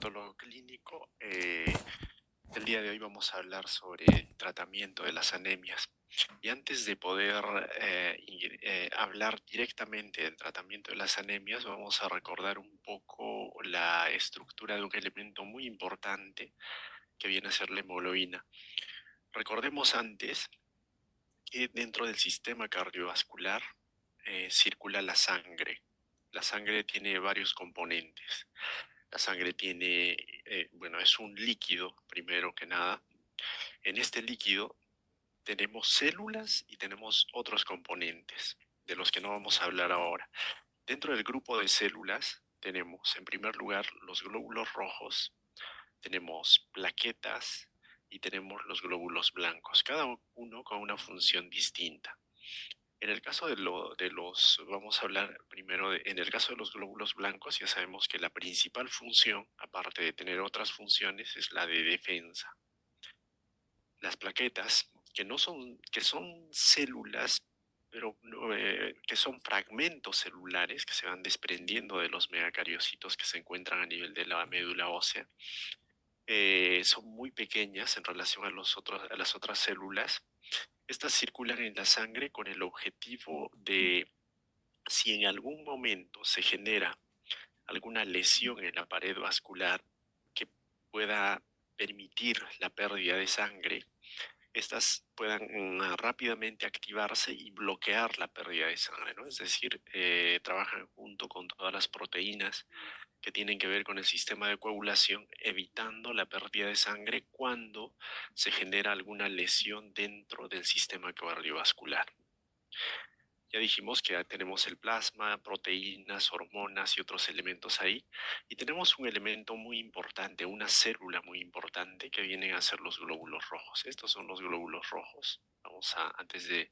hematólogo clínico. El día de hoy vamos a hablar sobre el tratamiento de las anemias. Y antes de poder hablar directamente del tratamiento de las anemias, vamos a recordar un poco la estructura de un elemento muy importante que viene a ser la hemoglobina. Recordemos antes que dentro del sistema cardiovascular circula la sangre. La sangre tiene varios componentes. La sangre tiene, es un líquido, primero que nada. En este líquido tenemos células y tenemos otros componentes, de los que no vamos a hablar ahora. Dentro del grupo de células tenemos, en primer lugar, los glóbulos rojos, tenemos plaquetas y tenemos los glóbulos blancos, cada uno con una función distinta. En el caso vamos a hablar primero en el caso de los glóbulos blancos, ya sabemos que la principal función, aparte de tener otras funciones, es la de defensa. Las plaquetas, que son células, pero que son fragmentos celulares que se van desprendiendo de los megacariocitos que se encuentran a nivel de la médula ósea, son muy pequeñas en relación a las otras células. Estas circulan en la sangre con el objetivo de, si en algún momento se genera alguna lesión en la pared vascular que pueda permitir la pérdida de sangre, estas puedan rápidamente activarse y bloquear la pérdida de sangre, ¿no? Es decir, trabajan junto con todas las proteínas que tienen que ver con el sistema de coagulación, evitando la pérdida de sangre cuando se genera alguna lesión dentro del sistema cardiovascular. Ya dijimos que tenemos el plasma, proteínas, hormonas y otros elementos ahí. Y tenemos un elemento muy importante, una célula muy importante que vienen a ser los glóbulos rojos. Estos son los glóbulos rojos. Antes de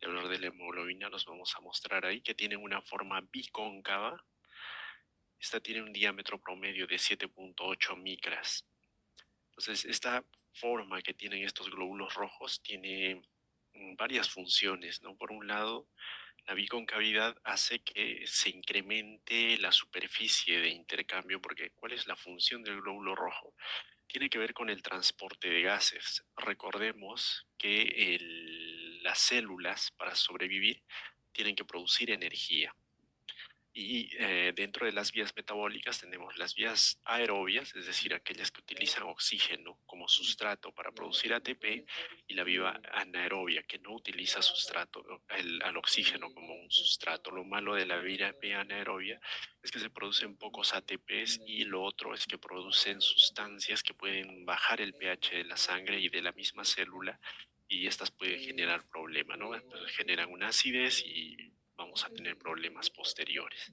hablar de la hemoglobina, los vamos a mostrar ahí, que tienen una forma bicóncava. Esta tiene un diámetro promedio de 7.8 micras. Entonces, esta forma que tienen estos glóbulos rojos tiene varias funciones, ¿no? Por un lado, la biconcavidad hace que se incremente la superficie de intercambio, porque ¿cuál es la función del glóbulo rojo? Tiene que ver con el transporte de gases. Recordemos que las células, para sobrevivir, tienen que producir energía. Y dentro de las vías metabólicas tenemos las vías aerobias, es decir, aquellas que utilizan oxígeno como sustrato para producir ATP, y la vía anaerobia, que no utiliza al oxígeno como un sustrato. Lo malo de la vía anaerobia es que se producen pocos ATPs, y lo otro es que producen sustancias que pueden bajar el pH de la sangre y de la misma célula, y estas pueden generar problemas, ¿no? Entonces generan una acidez y vamos a tener problemas posteriores.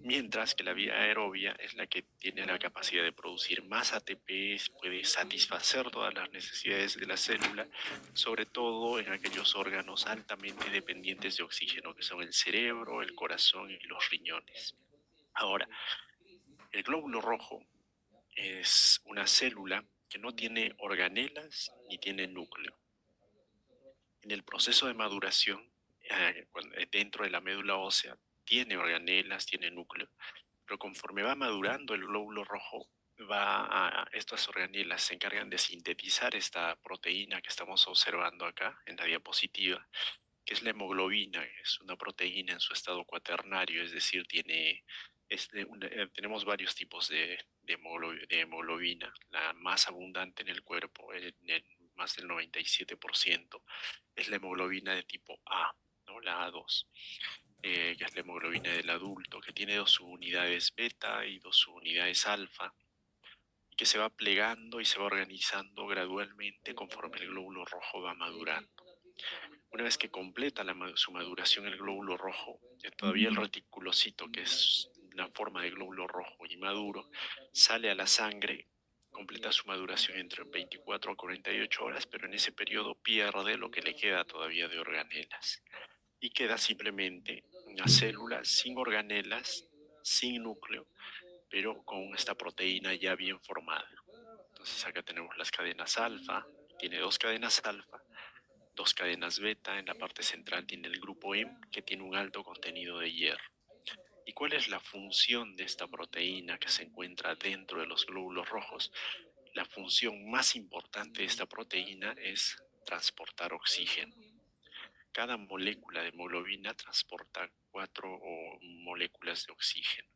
Mientras que la vía aerobia es la que tiene la capacidad de producir más ATP, puede satisfacer todas las necesidades de la célula, sobre todo en aquellos órganos altamente dependientes de oxígeno, que son el cerebro, el corazón y los riñones. Ahora, el glóbulo rojo es una célula que no tiene organelas ni tiene núcleo. En el proceso de maduración, dentro de la médula ósea, tiene organelas, tiene núcleo, pero conforme va madurando el glóbulo rojo, estas organelas se encargan de sintetizar esta proteína que estamos observando acá en la diapositiva, que es la hemoglobina. Es una proteína en su estado cuaternario, es decir, tenemos varios tipos de hemoglobina. La más abundante en el cuerpo, más del 97%, es la hemoglobina de tipo A, ¿no? La A2, que es la hemoglobina del adulto, que tiene 2 subunidades beta y 2 subunidades alfa, y que se va plegando y se va organizando gradualmente conforme el glóbulo rojo va madurando. Una vez que completa su maduración el glóbulo rojo, todavía el reticulocito, que es la forma de glóbulo rojo y maduro, sale a la sangre, completa su maduración entre 24 a 48 horas, pero en ese periodo pierde lo que le queda todavía de organelas. Y queda simplemente una célula sin organelas, sin núcleo, pero con esta proteína ya bien formada. Entonces acá tenemos las cadenas alfa, tiene 2 cadenas alfa, 2 cadenas beta. En la parte central tiene el grupo M, que tiene un alto contenido de hierro. ¿Y cuál es la función de esta proteína que se encuentra dentro de los glóbulos rojos? La función más importante de esta proteína es transportar oxígeno. Cada molécula de hemoglobina transporta 4 moléculas de oxígeno.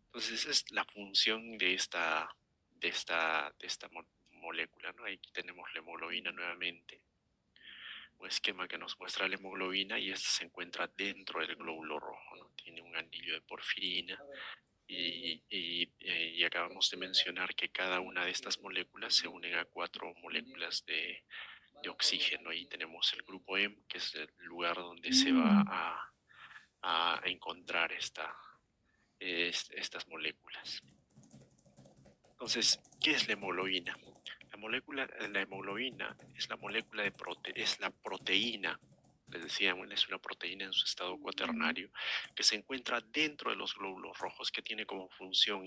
Entonces, esa es la función de esta molécula, ¿no? Aquí tenemos la hemoglobina nuevamente, un esquema que nos muestra la hemoglobina y esta se encuentra dentro del glóbulo rojo, ¿no? Tiene un anillo de porfirina y acabamos de mencionar que cada una de estas moléculas se unen a 4 moléculas de oxígeno y tenemos el grupo M, que es el lugar donde se va a encontrar estas moléculas. Entonces, ¿qué es la hemoglobina? La hemoglobina es la molécula es la proteína, les decía, es una proteína en su estado cuaternario que se encuentra dentro de los glóbulos rojos, que tiene como función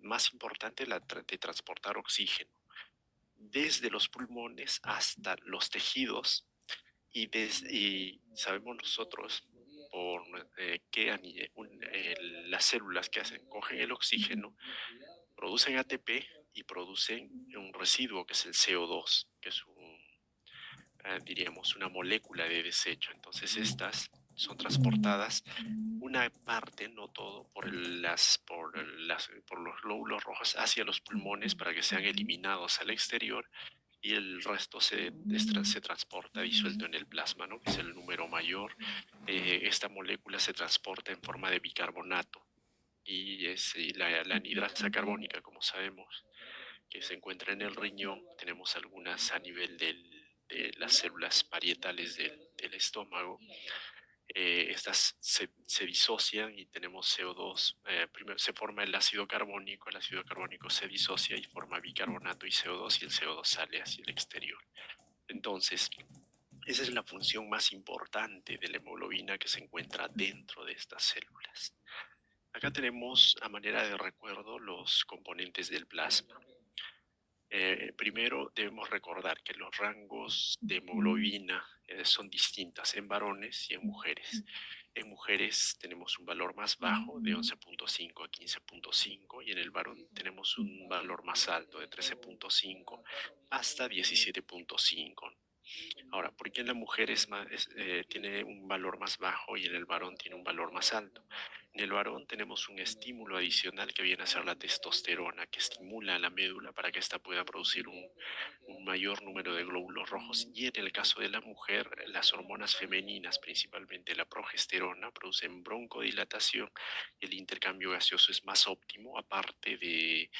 más importante la de transportar oxígeno desde los pulmones hasta los tejidos y sabemos nosotros por que las células que cogen el oxígeno producen ATP y producen un residuo que es el CO2, que es diríamos, una molécula de desecho. Entonces estas son transportadas una parte, no todo, por los glóbulos rojos hacia los pulmones para que sean eliminados al exterior y el resto se transporta disuelto en el plasma, ¿no? Que es el número mayor. Esta molécula se transporta en forma de bicarbonato y es la anhidrasa carbónica, como sabemos, que se encuentra en el riñón. Tenemos algunas a nivel de las células parietales del estómago. Estas se disocian y tenemos CO2. Primero se forma el ácido carbónico se disocia y forma bicarbonato y CO2 y el CO2 sale hacia el exterior. Entonces, esa es la función más importante de la hemoglobina que se encuentra dentro de estas células. Acá tenemos a manera de recuerdo los componentes del plasma. Primero debemos recordar que los rangos de hemoglobina son distintas en varones y en mujeres. En mujeres tenemos un valor más bajo de 11.5 a 15.5 y en el varón tenemos un valor más alto de 13.5 hasta 17.5. Ahora, ¿por qué en la mujer tiene un valor más bajo y en el varón tiene un valor más alto? En el varón tenemos un estímulo adicional que viene a ser la testosterona, que estimula a la médula para que ésta pueda producir un mayor número de glóbulos rojos. Y en el caso de la mujer, las hormonas femeninas, principalmente la progesterona, producen broncodilatación y el intercambio gaseoso es más óptimo, aparte de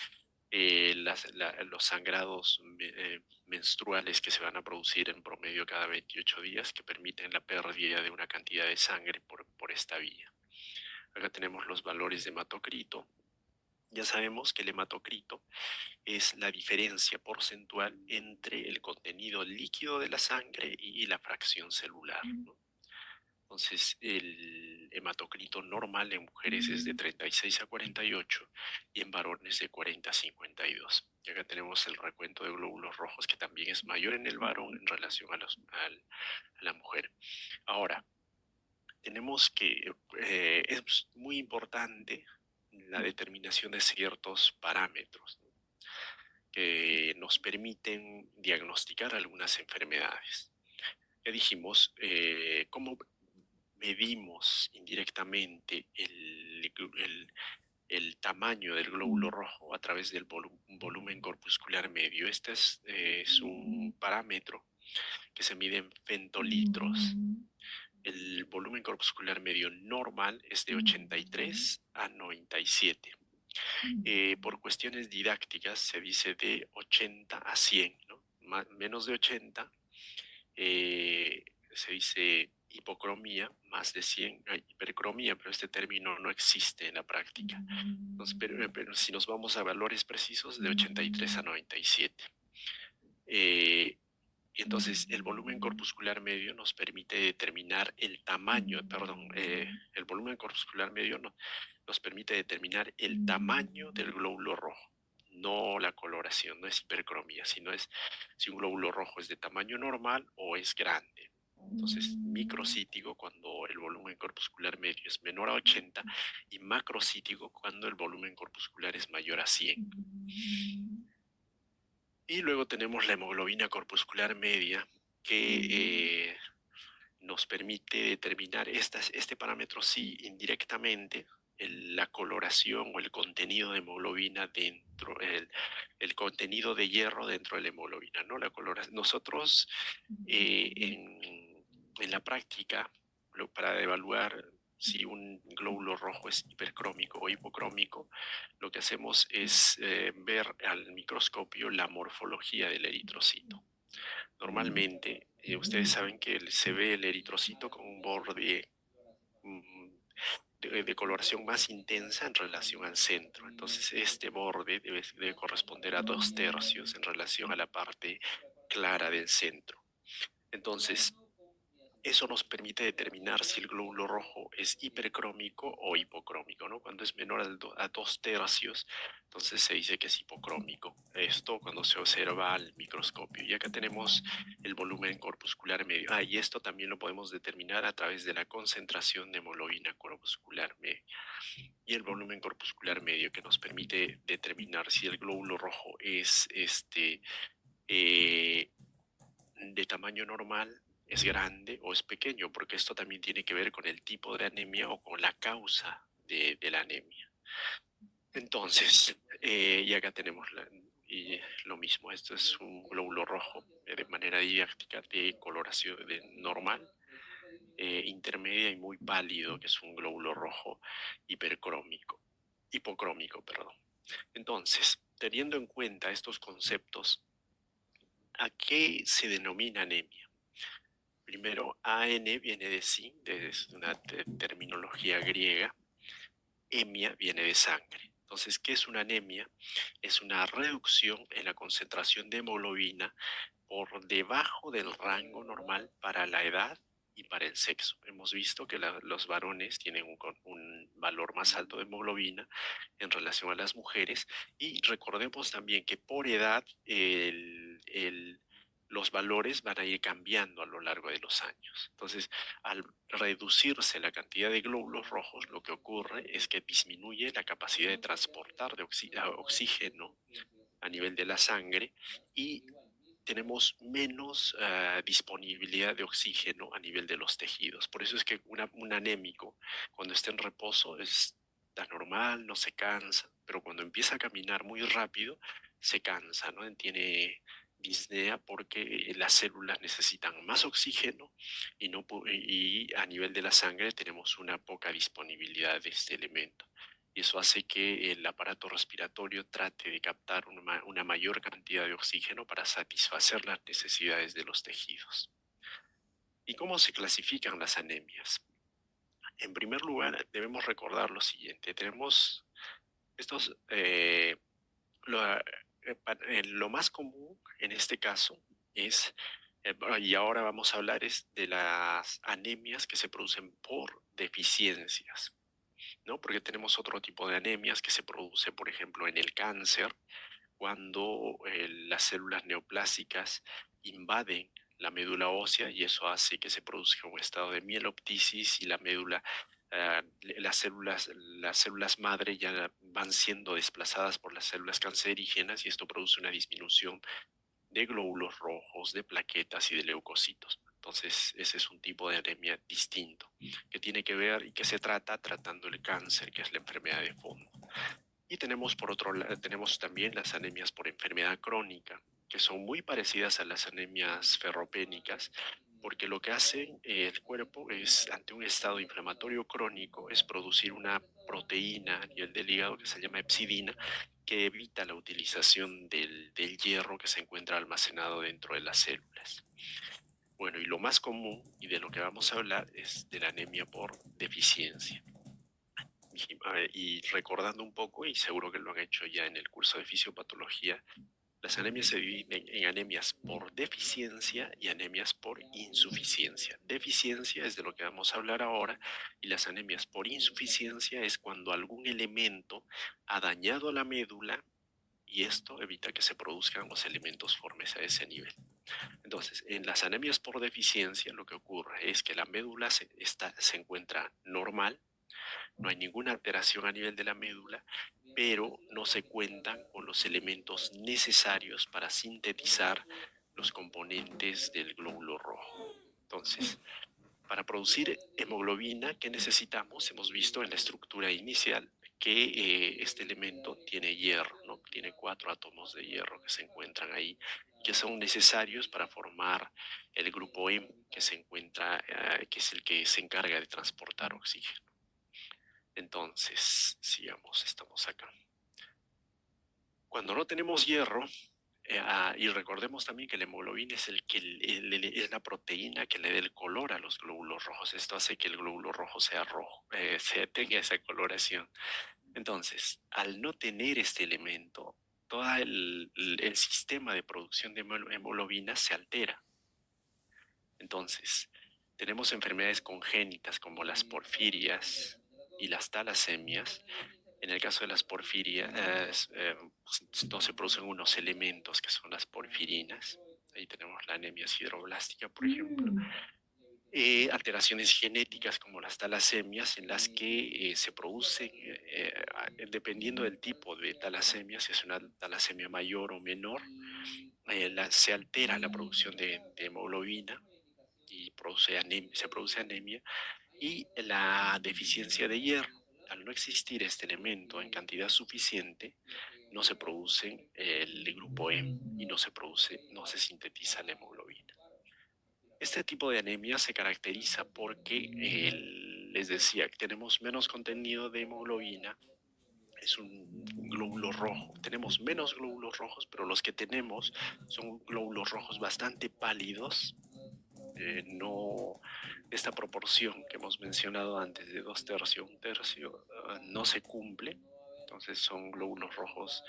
los sangrados menstruales que se van a producir en promedio cada 28 días, que permiten la pérdida de una cantidad de sangre por esta vía. Acá tenemos los valores de hematocrito. Ya sabemos que el hematocrito es la diferencia porcentual entre el contenido líquido de la sangre y la fracción celular, ¿no? Entonces, el hematocrito normal en mujeres es de 36 a 48 y en varones de 40 a 52. Y acá tenemos el recuento de glóbulos rojos que también es mayor en el varón en relación a la mujer. Ahora, tenemos que es muy importante la determinación de ciertos parámetros, ¿no?, que nos permiten diagnosticar algunas enfermedades. Ya dijimos, cómo medimos indirectamente el tamaño del glóbulo rojo a través del volumen corpuscular medio. Este es un parámetro que se mide en femtolitros. El volumen corpuscular medio normal es de 83 a 97. Por cuestiones didácticas se dice de 80 a 100, ¿no? Menos de 80 se dice hipocromía, más de 100 hay hipercromía, pero este término no existe en la práctica. Entonces, pero si nos vamos a valores precisos, de 83 a 97. Y entonces el volumen corpuscular medio nos permite determinar el tamaño, el volumen corpuscular medio nos permite determinar el tamaño del glóbulo rojo, no la coloración, no es hipercromía, sino es si un glóbulo rojo es de tamaño normal o es grande. Entonces, microcítico cuando el volumen volumen corpuscular medio es menor a 80 y macrocítico cuando el volumen corpuscular es mayor a 100. Y luego tenemos la hemoglobina corpuscular media, que nos permite determinar este parámetro sí indirectamente, la coloración o el contenido de hemoglobina dentro, el contenido de hierro dentro de la hemoglobina, ¿no? Nosotros en la práctica, para evaluar si un glóbulo rojo es hipercrómico o hipocrómico, lo que hacemos es ver al microscopio la morfología del eritrocito. Normalmente, ustedes saben que se ve el eritrocito con un borde de coloración más intensa en relación al centro. Entonces, este borde debe corresponder a 2/3 en relación a la parte clara del centro. Entonces, eso nos permite determinar si el glóbulo rojo es hipercrómico o hipocrómico, ¿no? Cuando es menor a 2/3, entonces se dice que es hipocrómico. Esto cuando se observa al microscopio. Y acá tenemos el volumen corpuscular medio. Y esto también lo podemos determinar a través de la concentración de hemoglobina corpuscular media. Y el volumen corpuscular medio, que nos permite determinar si el glóbulo rojo es de tamaño normal, es grande o es pequeño, porque esto también tiene que ver con el tipo de anemia o con la causa de la anemia. Entonces, y acá tenemos y lo mismo, esto es un glóbulo rojo de manera didáctica de coloración normal, intermedia y muy pálido, que es un glóbulo rojo hipocrómico, perdón. Entonces, teniendo en cuenta estos conceptos, ¿a qué se denomina anemia? Primero, AN viene de sí, es una terminología griega. Hemia viene de sangre. Entonces, ¿qué es una anemia? Es una reducción en la concentración de hemoglobina por debajo del rango normal para la edad y para el sexo. Hemos visto que los varones tienen un valor más alto de hemoglobina en relación a las mujeres, y recordemos también que por edad los valores van a ir cambiando a lo largo de los años. Entonces, al reducirse la cantidad de glóbulos rojos, lo que ocurre es que disminuye la capacidad de transportar de oxígeno a nivel de la sangre, y tenemos menos disponibilidad de oxígeno a nivel de los tejidos. Por eso es que un anémico, cuando está en reposo, está normal, no se cansa, pero cuando empieza a caminar muy rápido, se cansa, ¿no? Tiene disnea porque las células necesitan más oxígeno, y a nivel de la sangre tenemos una poca disponibilidad de este elemento. Y eso hace que el aparato respiratorio trate de captar una mayor cantidad de oxígeno para satisfacer las necesidades de los tejidos. ¿Y cómo se clasifican las anemias? En primer lugar, debemos recordar lo siguiente. Tenemos estos, lo más común en este caso es, y ahora vamos a hablar de las anemias que se producen por deficiencias, ¿no? Porque tenemos otro tipo de anemias que se produce, por ejemplo, en el cáncer, cuando las células neoplásicas invaden la médula ósea, y eso hace que se produzca un estado de mieloptisis y la médula, las células madre ya van siendo desplazadas por las células cancerígenas, y esto produce una disminución de glóbulos rojos, de plaquetas y de leucocitos. Entonces, ese es un tipo de anemia distinto, que tiene que ver y que se trata tratando el cáncer, que es la enfermedad de fondo. Y tenemos por otro lado, tenemos también las anemias por enfermedad crónica, que son muy parecidas a las anemias ferropénicas, porque lo que hace el cuerpo es, ante un estado inflamatorio crónico, es producir una proteína a nivel del hígado que se llama hepcidina, que evita la utilización del hierro que se encuentra almacenado dentro de las células. Bueno, y lo más común, y de lo que vamos a hablar, es de la anemia por deficiencia. Y recordando un poco, y seguro que lo han hecho ya en el curso de fisiopatología, las anemias se dividen en anemias por deficiencia y anemias por insuficiencia. Deficiencia es de lo que vamos a hablar ahora, y las anemias por insuficiencia es cuando algún elemento ha dañado la médula, y esto evita que se produzcan los elementos formes a ese nivel. Entonces, en las anemias por deficiencia lo que ocurre es que la médula se encuentra normal, no hay ninguna alteración a nivel de la médula, pero no se cuentan con los elementos necesarios para sintetizar los componentes del glóbulo rojo. Entonces, para producir hemoglobina, ¿qué necesitamos? Hemos visto en la estructura inicial que este elemento tiene hierro, ¿no? Tiene 4 átomos de hierro que se encuentran ahí, que son necesarios para formar el grupo M, que se encuentra, que es el que se encarga de transportar oxígeno. Entonces, sigamos, estamos acá. Cuando no tenemos hierro, y recordemos también que la hemoglobina es, es la proteína que le da el color a los glóbulos rojos. Esto hace que el glóbulo rojo sea rojo, tenga esa coloración. Entonces, al no tener este elemento, todo el sistema de producción de hemoglobina se altera. Entonces, tenemos enfermedades congénitas como las porfirias y las talasemias. En el caso de las porfirias, no se producen unos elementos que son las porfirinas. Ahí tenemos la anemia sideroblástica, por ejemplo. Alteraciones genéticas como las talasemias, en las que se producen, dependiendo del tipo de talasemia, si es una talasemia mayor o menor, se altera la producción de hemoglobina y se produce anemia, y la deficiencia de hierro. Al no existir este elemento en cantidad suficiente, no se produce el grupo M y no se sintetiza la hemoglobina. Este tipo de anemia se caracteriza porque, les decía, que tenemos menos contenido de hemoglobina, es un glóbulo rojo. Tenemos menos glóbulos rojos, pero los que tenemos son glóbulos rojos bastante pálidos, no esta proporción que hemos mencionado antes de 2/3, 1/3, no se cumple. Entonces son glóbulos rojos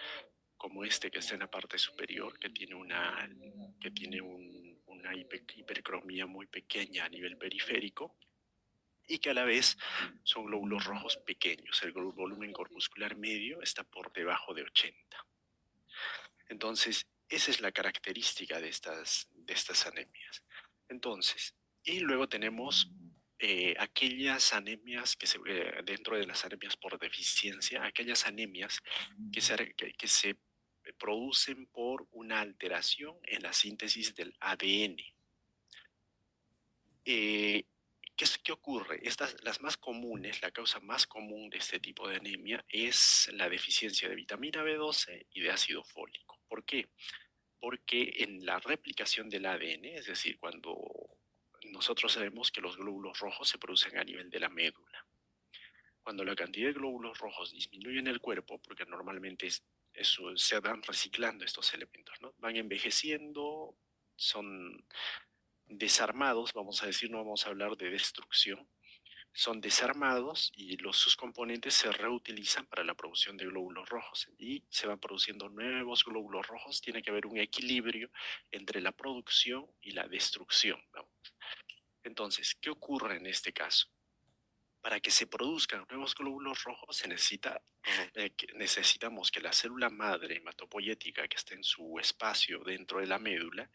como este que está en la parte superior, que tiene una hipercromía muy pequeña a nivel periférico, y que a la vez son glóbulos rojos pequeños. El volumen corpuscular medio está por debajo de 80. Entonces, esa es la característica de estas anemias. Entonces, y luego tenemos aquellas anemias dentro de las anemias por deficiencia, aquellas anemias que se producen por una alteración en la síntesis del ADN. ¿Qué ocurre? Las más comunes, la causa más común de este tipo de anemia es la deficiencia de vitamina B12 y de ácido fólico. ¿Por qué? Porque en la replicación del ADN, es decir, cuando nosotros sabemos que los glóbulos rojos se producen a nivel de la médula, cuando la cantidad de glóbulos rojos disminuye en el cuerpo, porque normalmente se van reciclando estos elementos, ¿no? Van envejeciendo, son desarmados, vamos a decir, no vamos a hablar de destrucción, son desarmados y sus componentes se reutilizan para la producción de glóbulos rojos y se van produciendo nuevos glóbulos rojos. Tiene que haber un equilibrio entre la producción y la destrucción, ¿no? Entonces, ¿qué ocurre en este caso? Para que se produzcan nuevos glóbulos rojos necesitamos que la célula madre hematopoyética que está en su espacio dentro de la médula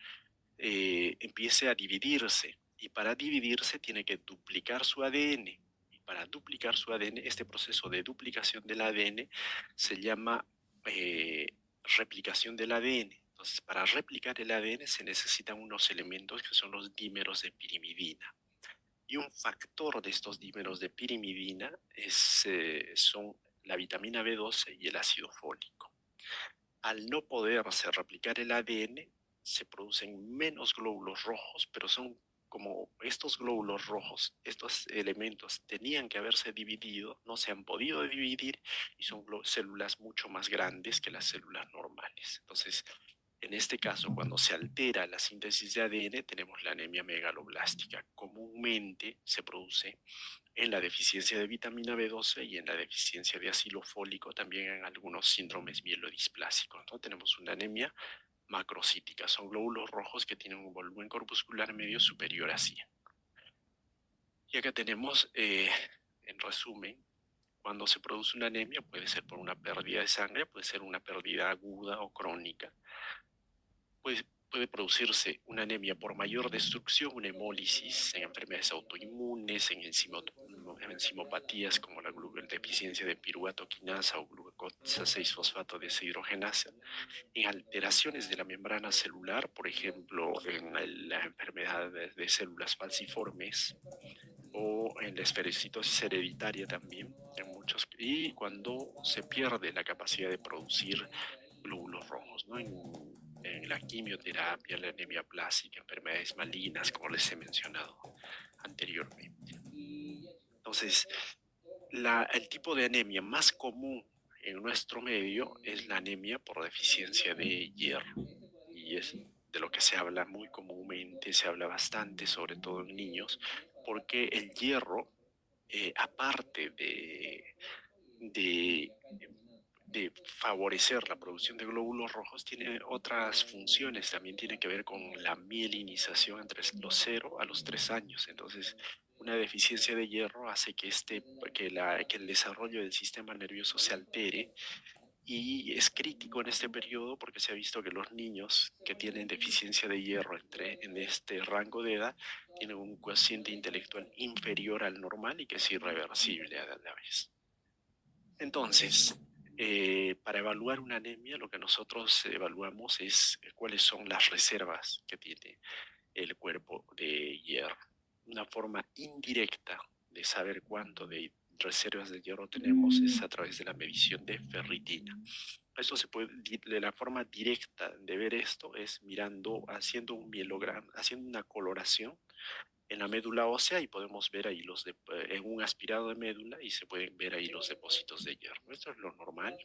empiece a dividirse, y para dividirse tiene que duplicar su ADN. Y para duplicar su ADN, este proceso de duplicación del ADN se llama replicación del ADN. Entonces, para replicar el ADN se necesitan unos elementos que son los dímeros de pirimidina. Y un factor de estos dímeros de pirimidina son la vitamina B12 y el ácido fólico. Al no poderse replicar el ADN, se producen menos glóbulos rojos, pero son como estos glóbulos rojos, estos elementos tenían que haberse dividido, no se han podido dividir y son células mucho más grandes que las células normales. Entonces, en este caso, cuando se altera la síntesis de ADN, tenemos la anemia megaloblástica. Comúnmente se produce en la deficiencia de vitamina B12 y en la deficiencia de ácido fólico, también en algunos síndromes mielodisplásicos, ¿no? Tenemos una anemia macrocítica, son glóbulos rojos que tienen un volumen corpuscular medio superior a 100. Y acá tenemos, en resumen, cuando se produce una anemia, puede ser por una pérdida de sangre, puede ser una pérdida aguda o crónica, pues puede producirse una anemia por mayor destrucción, una hemólisis en enfermedades autoinmunes, en enzimopatías como la deficiencia de piruvato quinasa o glucosa 6-fosfato deshidrogenasa, en alteraciones de la membrana celular, por ejemplo, en la enfermedad de células falciformes, o en la esferocitosis hereditaria también, en muchos, y cuando se pierde la capacidad de producir glóbulos rojos, ¿no? En la quimioterapia, la anemia plástica, enfermedades malignas, como les he mencionado anteriormente. Entonces, el tipo de anemia más común en nuestro medio es la anemia por deficiencia de hierro, y es de lo que se habla muy comúnmente, se habla bastante, sobre todo en niños, porque el hierro, aparte de, de favorecer la producción de glóbulos rojos, tiene otras funciones, también tiene que ver con la mielinización entre los 0 a los 3 años. Entonces, una deficiencia de hierro hace que el desarrollo del sistema nervioso se altere, y es crítico en este periodo porque se ha visto que los niños que tienen deficiencia de hierro en este rango de edad tienen un cociente intelectual inferior al normal y que es irreversible a la vez. Entonces, para evaluar una anemia, lo que nosotros evaluamos es cuáles son las reservas que tiene el cuerpo de hierro. Una forma indirecta de saber cuánto de reservas de hierro tenemos es a través de la medición de ferritina. Esto se puede, de la forma directa de ver esto es haciendo un mielograma, haciendo una coloración en la médula ósea, y podemos ver ahí en un aspirado de médula, y se pueden ver ahí los depósitos de hierro. Esto es lo normal.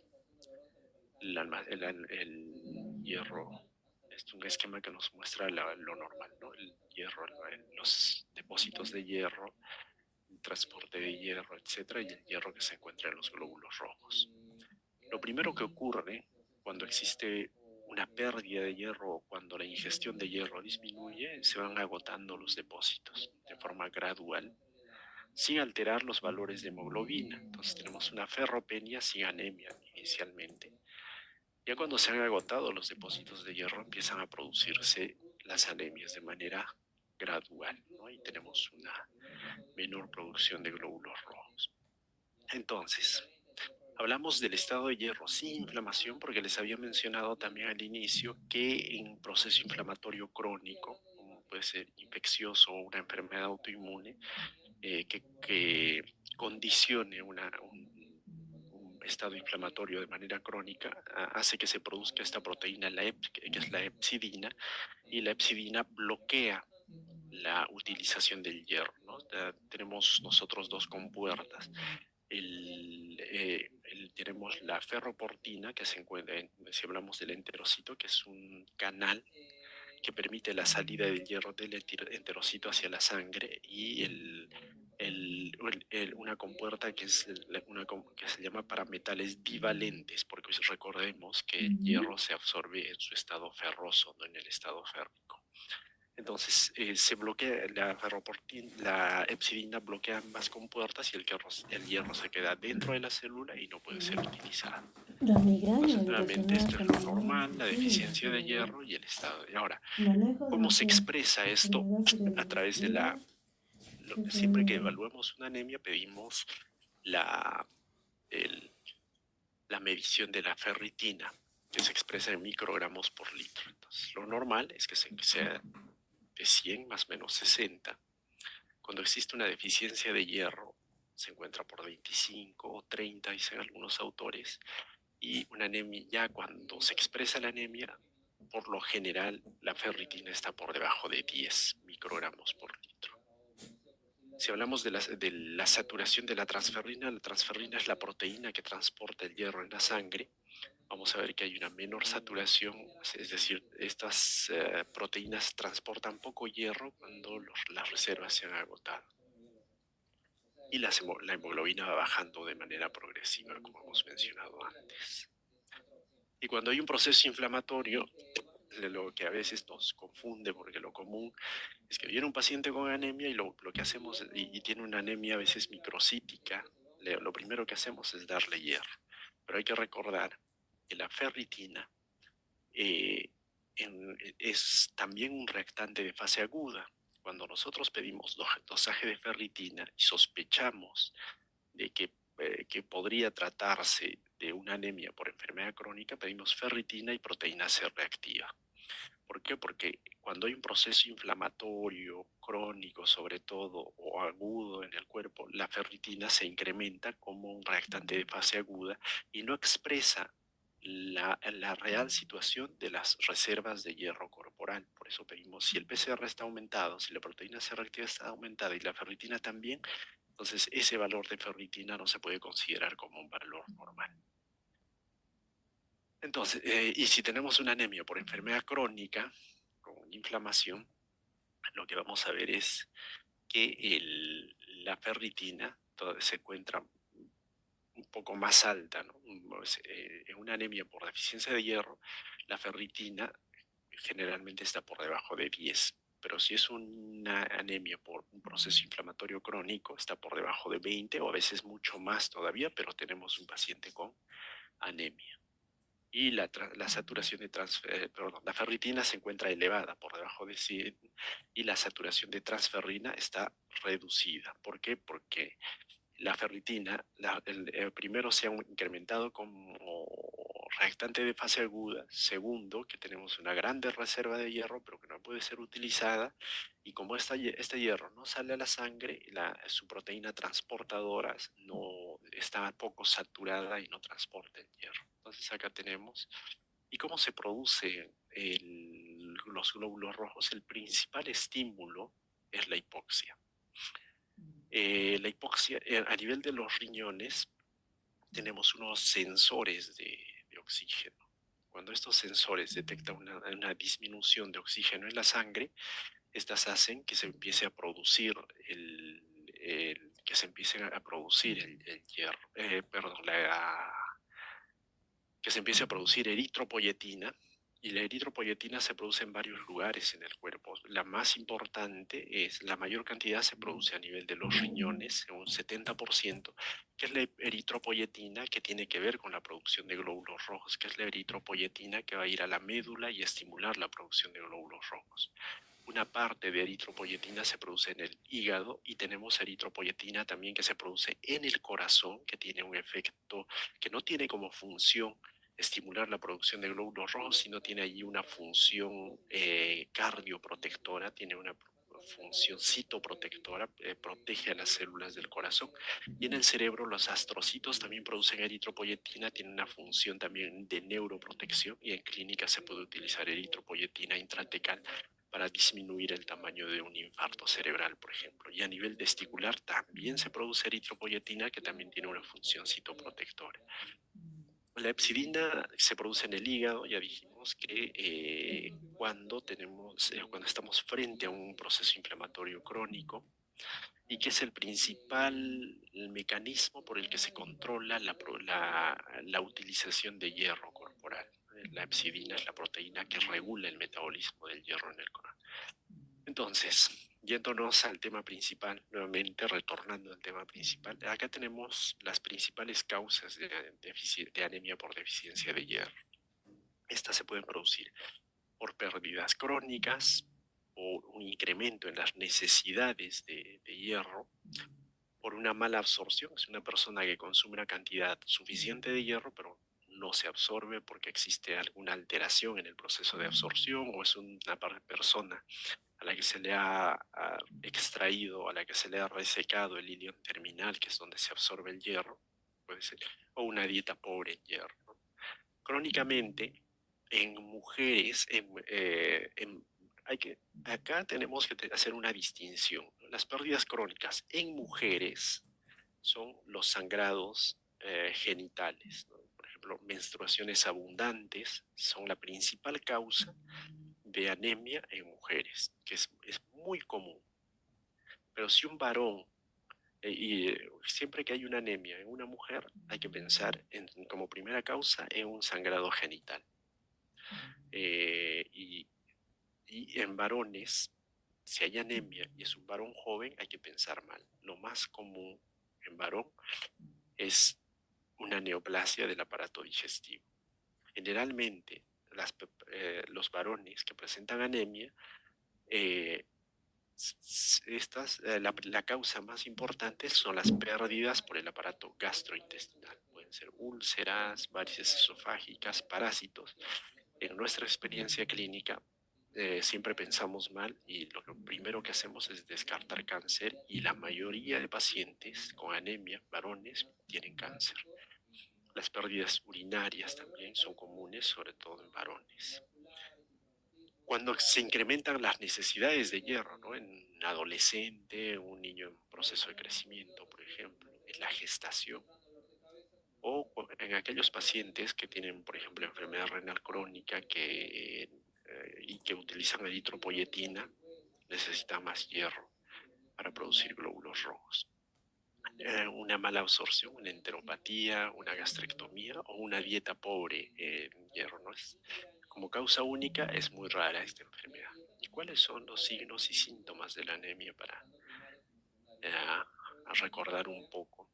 El hierro es un esquema que nos muestra lo normal, ¿no? El hierro, los depósitos de hierro, el transporte de hierro, etcétera, y el hierro que se encuentra en los glóbulos rojos. Lo primero que ocurre cuando existe una pérdida de hierro o cuando la ingestión de hierro disminuye, se van agotando los depósitos de forma gradual, sin alterar los valores de hemoglobina. Entonces tenemos una ferropenia sin anemia inicialmente. Ya cuando se han agotado los depósitos de hierro, empiezan a producirse las anemias de manera gradual, ¿no? Y tenemos una menor producción de glóbulos rojos. Entonces, hablamos del estado de hierro sin inflamación porque les había mencionado también al inicio que en un proceso inflamatorio crónico, como puede ser infeccioso o una enfermedad autoinmune, que condicione un estado inflamatorio de manera crónica, hace que se produzca esta proteína, que es la hepcidina, y la hepcidina bloquea la utilización del hierro, ¿no? Tenemos nosotros dos compuertas. Tenemos la ferroportina, que se encuentra, si hablamos del enterocito, que es un canal que permite la salida del hierro del enterocito hacia la sangre, y una compuerta que se llama para metales bivalentes, porque recordemos que el hierro se absorbe en su estado ferroso, no en el estado férrico. Entonces, se bloquea la hepcidina, bloquea ambas compuertas, y el hierro se queda dentro de la célula y no puede ser utilizado. Los migrañas Entonces, nuevamente, habitacionales esto es con lo dolor normal, la posible, deficiencia de ¿verdad? hierro y el estado de... Ahora, Manejo de ¿cómo se expresa esto? enfermedad A través de cerebrovascular, siempre que enfermedad. evaluemos una anemia, pedimos la, el- la medición de la ferritina, que se expresa en microgramos por litro. Entonces, lo normal es que sea de 100 más o menos 60. Cuando existe una deficiencia de hierro, se encuentra por 25 o 30, dicen algunos autores, y una anemia, ya cuando se expresa la anemia, por lo general la ferritina está por debajo de 10 microgramos por litro. Si hablamos de la saturación de la transferrina es la proteína que transporta el hierro en la sangre. Vamos a ver que hay una menor saturación, es decir, estas proteínas transportan poco hierro cuando las reservas se han agotado. Y la hemoglobina va bajando de manera progresiva, como hemos mencionado antes. Y cuando hay un proceso inflamatorio, lo que a veces nos confunde, porque lo común es que viene un paciente con anemia y lo que hacemos, y tiene una anemia a veces microcítica, lo primero que hacemos es darle hierro. Pero hay que recordar que la ferritina, eh, es también un reactante de fase aguda. Cuando nosotros pedimos dosaje de ferritina y sospechamos de que podría tratarse de una anemia por enfermedad crónica, pedimos ferritina y proteína C reactiva. ¿Por qué? Porque cuando hay un proceso inflamatorio, crónico sobre todo, o agudo en el cuerpo, la ferritina se incrementa como un reactante de fase aguda y no expresa la real situación de las reservas de hierro corporal. Por eso pedimos, si el PCR está aumentado, si la proteína C reactiva está aumentada y la ferritina también, entonces ese valor de ferritina no se puede considerar como un valor normal. Entonces, y si tenemos una anemia por enfermedad crónica, con inflamación, lo que vamos a ver es que la ferritina se encuentra un poco más alta, ¿no? En una anemia por deficiencia de hierro, la ferritina generalmente está por debajo de 10, pero si es una anemia por un proceso inflamatorio crónico, está por debajo de 20 o a veces mucho más todavía, pero tenemos un paciente con anemia. Y la saturación de perdón, la ferritina se encuentra elevada por debajo de 100 y la saturación de transferrina está reducida. ¿Por qué? Porque la ferritina, primero se ha incrementado como reactante de fase aguda, segundo, que tenemos una grande reserva de hierro, pero que no puede ser utilizada, y como este hierro no sale a la sangre, su proteína transportadora no está poco saturada y no transporta el hierro. Entonces acá tenemos, ¿y cómo se produce los glóbulos rojos? El principal estímulo es la hipoxia. La hipoxia, a nivel de los riñones, tenemos unos sensores de oxígeno. Cuando estos sensores detectan una disminución de oxígeno en la sangre, estas hacen que se empiece a producir que se empiece a producir el hierro, perdón, que se empiece a producir eritropoyetina, y la eritropoyetina se produce en varios lugares en el cuerpo. La más importante es, la mayor cantidad se produce a nivel de los riñones, un 70%, que es la eritropoyetina que tiene que ver con la producción de glóbulos rojos, que es la eritropoyetina que va a ir a la médula y estimular la producción de glóbulos rojos. Una parte de eritropoyetina se produce en el hígado y tenemos eritropoyetina también que se produce en el corazón, que tiene un efecto que no tiene como función estimular la producción de glóbulos rojos, sino tiene allí una función cardioprotectora, tiene una función citoprotectora, protege a las células del corazón. Y en el cerebro los astrocitos también producen eritropoyetina, tiene una función también de neuroprotección, y en clínica se puede utilizar eritropoyetina intratecal para disminuir el tamaño de un infarto cerebral, por ejemplo. Y a nivel testicular también se produce eritropoyetina, que también tiene una función citoprotectora. La hepsidina se produce en el hígado, ya dijimos que cuando estamos frente a un proceso inflamatorio crónico, y que es el principal mecanismo por el que se controla la utilización de hierro corporal. La hepsidina es la proteína que regula el metabolismo del hierro en el corazón. Entonces, yéndonos al tema principal, nuevamente retornando al tema principal, acá tenemos las principales causas de anemia por deficiencia de hierro. Estas se pueden producir por pérdidas crónicas, por un incremento en las necesidades de hierro, por una mala absorción. Es una persona que consume una cantidad suficiente de hierro, pero no se absorbe porque existe alguna alteración en el proceso de absorción, o es una persona a la que se le ha extraído, a la que se le ha resecado el ilion terminal, que es donde se absorbe el hierro, puede ser, o una dieta pobre en hierro, ¿no? Crónicamente, en mujeres, acá tenemos que hacer una distinción. Las pérdidas crónicas en mujeres son los sangrados genitales, ¿no? Por ejemplo, menstruaciones abundantes son la principal causa de anemia en mujeres, que es muy común. Pero si un varón, siempre que hay una anemia en una mujer, hay que pensar como primera causa en un sangrado genital. Y en varones, si hay anemia y es un varón joven, hay que pensar mal. Lo más común en varón es una neoplasia del aparato digestivo. Generalmente, los varones que presentan anemia, eh, la causa más importante son las pérdidas por el aparato gastrointestinal. Pueden ser úlceras, varices esofágicas, parásitos. En nuestra experiencia clínica, siempre pensamos mal y lo primero que hacemos es descartar cáncer y la mayoría de pacientes con anemia, varones, tienen cáncer. Las pérdidas urinarias también son comunes, sobre todo en varones. Cuando se incrementan las necesidades de hierro, ¿no? En un adolescente, un niño en proceso de crecimiento, por ejemplo, en la gestación, o en aquellos pacientes que tienen, por ejemplo, enfermedad renal crónica y que utilizan eritropoyetina, necesitan más hierro para producir glóbulos rojos. Una mala absorción, una enteropatía, una gastrectomía o una dieta pobre en hierro, ¿no? Como causa única es muy rara esta enfermedad. ¿Y cuáles son los signos y síntomas de la anemia para recordar un poco?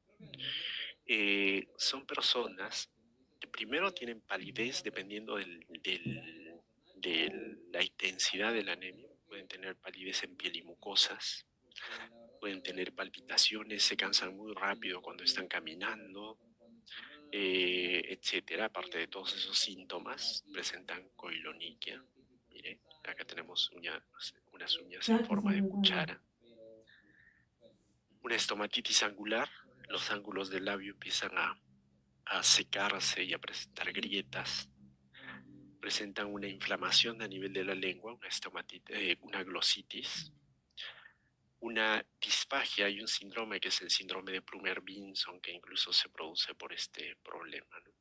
Son personas que primero tienen palidez dependiendo de la intensidad de la anemia. Pueden tener palidez en piel y mucosas, pueden tener palpitaciones, se cansan muy rápido cuando están caminando, etcétera. Aparte de todos esos síntomas, presentan coiloniquia. Mire, acá tenemos unas uñas en forma de cuchara. Una estomatitis angular, los ángulos del labio empiezan a secarse y a presentar grietas. Presentan una inflamación a nivel de la lengua, una glositis, una disfagia y un síndrome que es el síndrome de Plummer-Vinson, que incluso se produce por este problema, ¿no?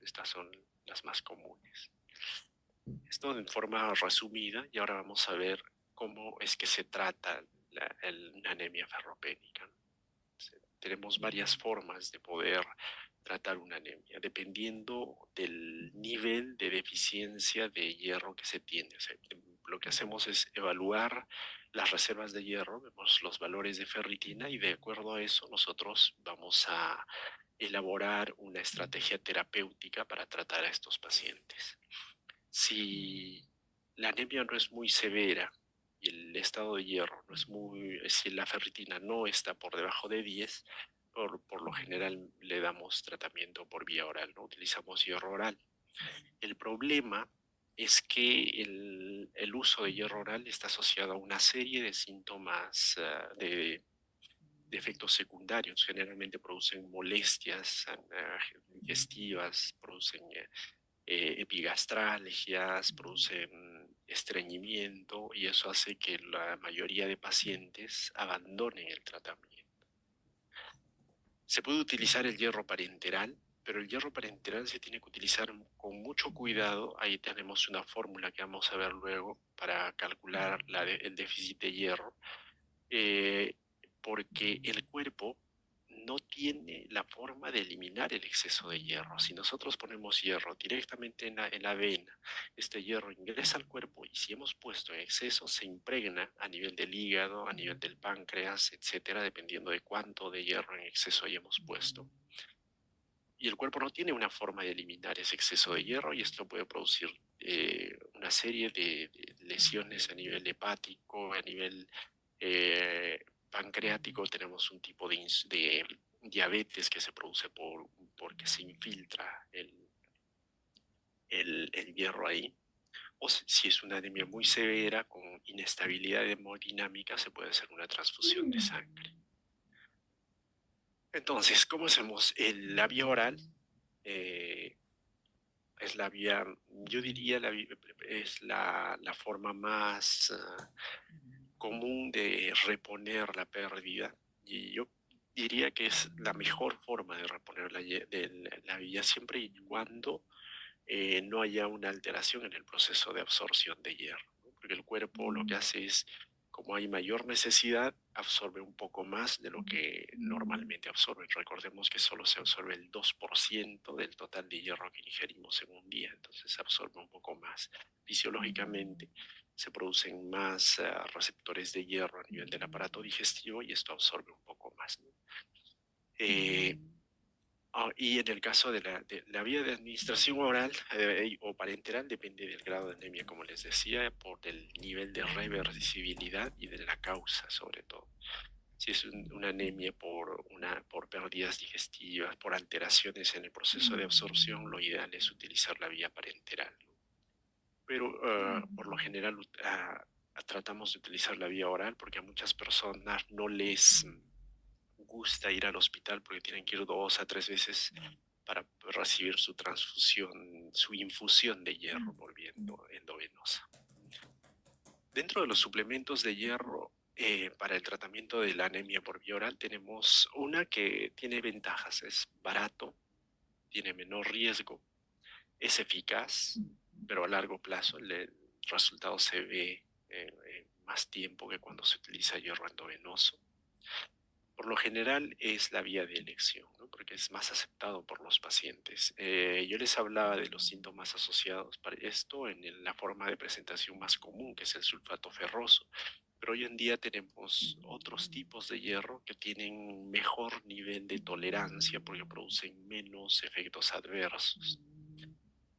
Estas son las más comunes. Esto en forma resumida, y ahora vamos a ver cómo es que se trata una anemia ferropénica, ¿no? Tenemos varias formas de poder tratar una anemia, dependiendo del nivel de deficiencia de hierro que se tiene. O sea, lo que hacemos es evaluar las reservas de hierro, vemos los valores de ferritina y de acuerdo a eso nosotros vamos a elaborar una estrategia terapéutica para tratar a estos pacientes. Si la anemia no es muy severa y el estado de hierro no es si la ferritina no está por debajo de 10, por lo general le damos tratamiento por vía oral, ¿no? Utilizamos hierro oral. El problema es que el uso de hierro oral está asociado a una serie de síntomas de efectos secundarios. Generalmente producen molestias digestivas, producen epigastralgias, producen estreñimiento y eso hace que la mayoría de pacientes abandonen el tratamiento. Se puede utilizar el hierro parenteral, pero el hierro parenteral se tiene que utilizar con mucho cuidado. Ahí tenemos una fórmula que vamos a ver luego para calcular el déficit de hierro, porque el cuerpo no tiene la forma de eliminar el exceso de hierro. Si nosotros ponemos hierro directamente en la vena, este hierro ingresa al cuerpo y si hemos puesto en exceso, se impregna a nivel del hígado, a nivel del páncreas, etcétera, dependiendo de cuánto de hierro en exceso hayamos puesto. Y el cuerpo no tiene una forma de eliminar ese exceso de hierro y esto puede producir una serie de lesiones a nivel hepático, a nivel pancreático. Tenemos un tipo de diabetes que se produce porque se infiltra el hierro ahí. O si es una anemia muy severa con inestabilidad hemodinámica, se puede hacer una transfusión de sangre. Entonces, ¿cómo hacemos? La vía oral es la vía, yo diría, es la forma más común de reponer la pérdida y yo diría que es la mejor forma de reponer la vía siempre y cuando no haya una alteración en el proceso de absorción de hierro, ¿no? Porque el cuerpo lo que hace es, como hay mayor necesidad, absorbe un poco más de lo que normalmente absorbe. Recordemos que solo se absorbe el 2% del total de hierro que ingerimos en un día, entonces se absorbe un poco más. Fisiológicamente se producen más receptores de hierro a nivel del aparato digestivo y esto absorbe un poco más, ¿no? Y en el caso de la vía de administración oral o parenteral depende del grado de anemia, como les decía, por el nivel de reversibilidad y de la causa, sobre todo. Si es una anemia por pérdidas digestivas, por alteraciones en el proceso de absorción, lo ideal es utilizar la vía parenteral, ¿no? Pero por lo general tratamos de utilizar la vía oral porque a muchas personas no les gusta ir al hospital porque tienen que ir 2 a 3 veces para recibir su transfusión, su infusión de hierro por vía endovenosa. Dentro de los suplementos de hierro para el tratamiento de la anemia por vía oral tenemos una que tiene ventajas, es barato, tiene menor riesgo, es eficaz, pero a largo plazo el resultado se ve en más tiempo que cuando se utiliza hierro endovenoso. Por lo general es la vía de elección, ¿no? Porque es más aceptado por los pacientes. Yo les hablaba de los síntomas asociados para esto en la forma de presentación más común, que es el sulfato ferroso. Pero hoy en día tenemos otros tipos de hierro que tienen mejor nivel de tolerancia porque producen menos efectos adversos.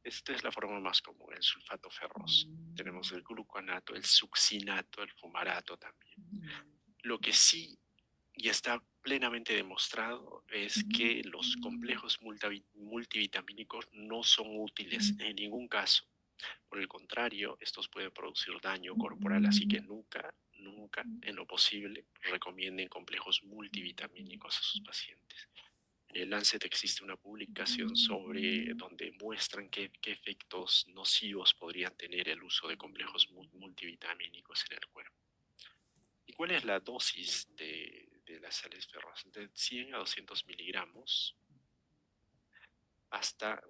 Esta es la forma más común, el sulfato ferroso. Tenemos el gluconato, el succinato, el fumarato también. Lo que sí y está plenamente demostrado es que los complejos multivitamínicos no son útiles en ningún caso. Por el contrario, estos pueden producir daño corporal, así que nunca, nunca, en lo posible, recomienden complejos multivitamínicos a sus pacientes. En el Lancet existe una publicación sobre donde muestran qué efectos nocivos podrían tener el uso de complejos multivitamínicos en el cuerpo. ¿Y cuál es la dosis de las sales ferrosas? De 100 a 200 miligramos hasta,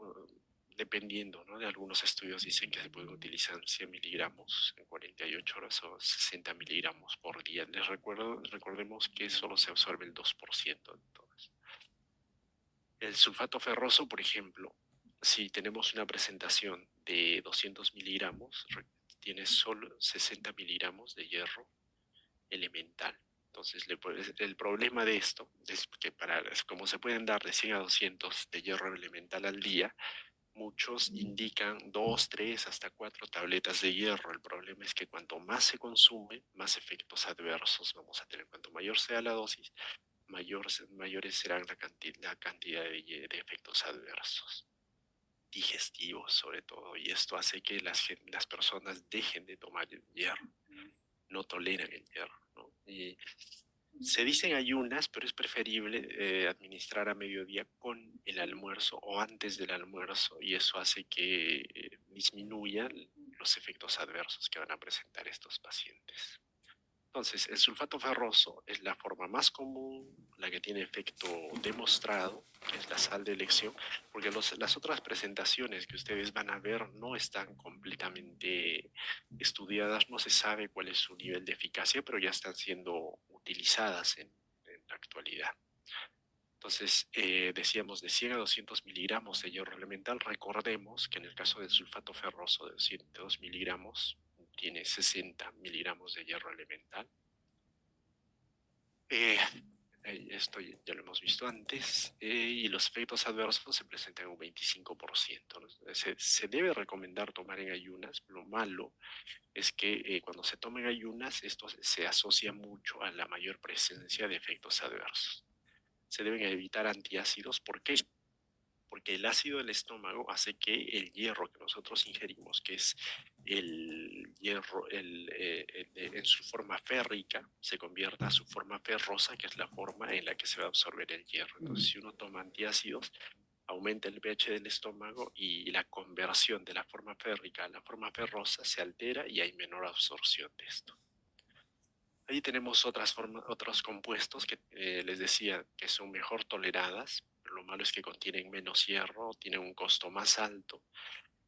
dependiendo, ¿no? De algunos estudios dicen que se pueden utilizar 100 miligramos en 48 horas o 60 miligramos por día. Recordemos que solo se absorbe el 2% de todas. El sulfato ferroso, por ejemplo, si tenemos una presentación de 200 miligramos, tiene solo 60 miligramos de hierro elemental. Entonces, el problema de esto es que como se pueden dar de 100 a 200 de hierro elemental al día, muchos indican 2, 3, hasta 4 tabletas de hierro. El problema es que cuanto más se consume, más efectos adversos vamos a tener. Cuanto mayor sea la dosis, mayores serán la cantidad de efectos adversos digestivos sobre todo, y esto hace que las personas dejen de tomar el hierro, no toleran el hierro, ¿no? Y se dicen ayunas, pero es preferible administrar a mediodía con el almuerzo o antes del almuerzo, y eso hace que disminuyan los efectos adversos que van a presentar estos pacientes. Entonces, el sulfato ferroso es la forma más común, la que tiene efecto demostrado, que es la sal de elección, porque las otras presentaciones que ustedes van a ver no están completamente estudiadas, no se sabe cuál es su nivel de eficacia, pero ya están siendo utilizadas en la actualidad. Entonces, decíamos de 100 a 200 miligramos de hierro elemental. Recordemos que en el caso del sulfato ferroso de 200 miligramos, tiene 60 miligramos de hierro elemental. Esto ya lo hemos visto antes, y los efectos adversos se presentan en un 25%, ¿no? Se debe recomendar tomar en ayunas. Lo malo es que cuando se toma en ayunas, esto se asocia mucho a la mayor presencia de efectos adversos. Se deben evitar antiácidos. ¿Por qué? Porque el ácido del estómago hace que el hierro que nosotros ingerimos, que es el hierro en su forma férrica, se convierta a su forma ferrosa, que es la forma en la que se va a absorber el hierro. Entonces, si uno toma antiácidos, aumenta el pH del estómago y la conversión de la forma férrica a la forma ferrosa se altera y hay menor absorción de esto. Ahí tenemos otros compuestos que les decía que son mejor toleradas. Lo malo es que contienen menos hierro, tienen un costo más alto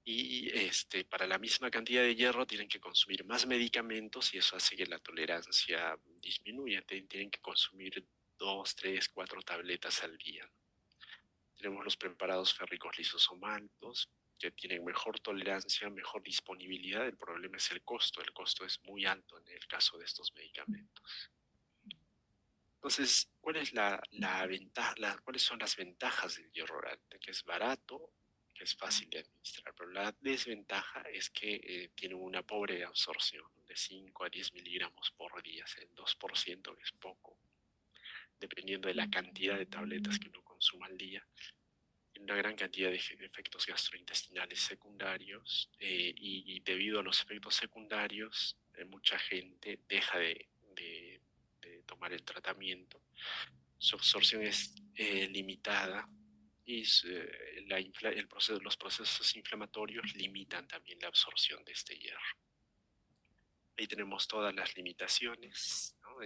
y para la misma cantidad de hierro tienen que consumir más medicamentos y eso hace que la tolerancia disminuya. Tienen que consumir 2, 3, 4 tabletas al día. Tenemos los preparados férricos lisosomatos, que tienen mejor tolerancia, mejor disponibilidad. El problema es el costo. El costo es muy alto en el caso de estos medicamentos. Entonces, ¿cuál es la ventaja, cuáles son las ventajas del hierro oral? De que es barato, que es fácil de administrar, pero la desventaja es que tiene una pobre absorción, de 5 a 10 miligramos por día, el 2% que es poco, dependiendo de la cantidad de tabletas que uno consuma al día. Tiene una gran cantidad de efectos gastrointestinales secundarios y debido a los efectos secundarios, mucha gente deja de tomar el tratamiento. Su absorción es limitada y los procesos inflamatorios limitan también la absorción de este hierro. Ahí tenemos todas las limitaciones, ¿no?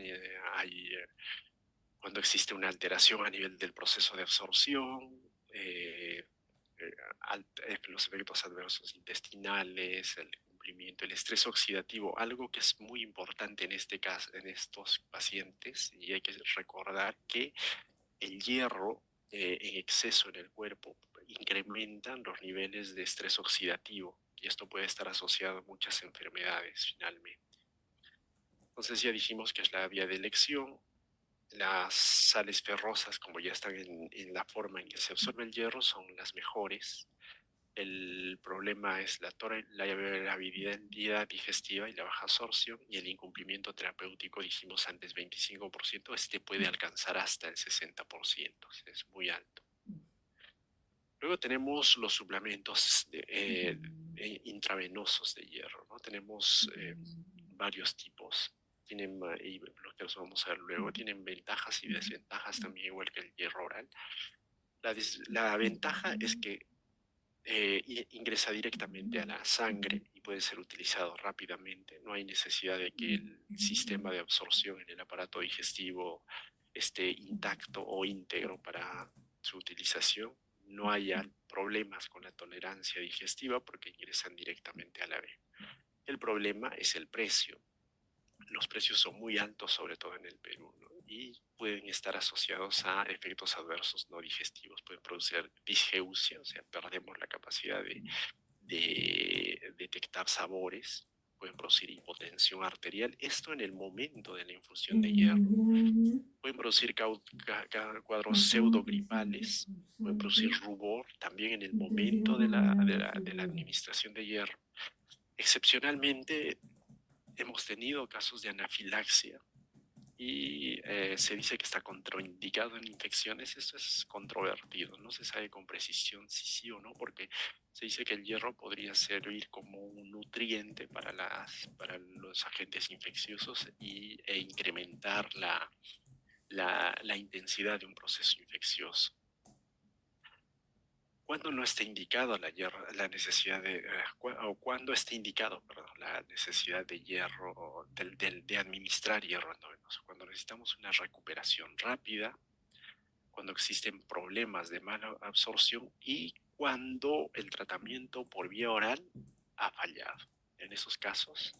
Cuando existe una alteración a nivel del proceso de absorción, los efectos adversos intestinales, el cumplimiento, el estrés oxidativo, algo que es muy importante en este caso, en estos pacientes, y hay que recordar que el hierro en exceso en el cuerpo incrementan los niveles de estrés oxidativo y esto puede estar asociado a muchas enfermedades finalmente. Entonces ya dijimos que es la vía de elección. Las sales ferrosas, como ya están en la forma en que se absorbe el hierro, son las mejores. El problema es la habilidad digestiva y la baja absorción y el incumplimiento terapéutico, dijimos antes 25%, este puede alcanzar hasta el 60%, es muy alto. Luego tenemos los suplementos intravenosos de hierro, ¿no? Tenemos varios tipos, y los que los vamos a ver luego, tienen ventajas y desventajas también, igual que el hierro oral. La ventaja es que ingresa directamente a la sangre y puede ser utilizado rápidamente. No hay necesidad de que el sistema de absorción en el aparato digestivo esté intacto o íntegro para su utilización. No haya problemas con la tolerancia digestiva porque ingresan directamente a la vena. El problema es el precio. Los precios son muy altos, sobre todo en el Perú, ¿no? Y pueden estar asociados a efectos adversos no digestivos. Pueden producir disgeusia, o sea, perdemos la capacidad de detectar sabores, pueden producir hipotensión arterial. Esto en el momento de la infusión de hierro. Pueden producir cuadros pseudogripales, pueden producir rubor también en el momento de la administración de hierro. Excepcionalmente, hemos tenido casos de anafilaxia y se dice que está contraindicado en infecciones. Esto es controvertido, no se sabe con precisión si sí o no, porque se dice que el hierro podría servir como un nutriente para los agentes infecciosos e incrementar la intensidad de un proceso infeccioso. ¿Cuándo no está indicado la necesidad o cuándo está indicado, perdón, la necesidad de hierro, de administrar hierro endovenoso? Cuando necesitamos una recuperación rápida, cuando existen problemas de mala absorción y cuando el tratamiento por vía oral ha fallado. En esos casos,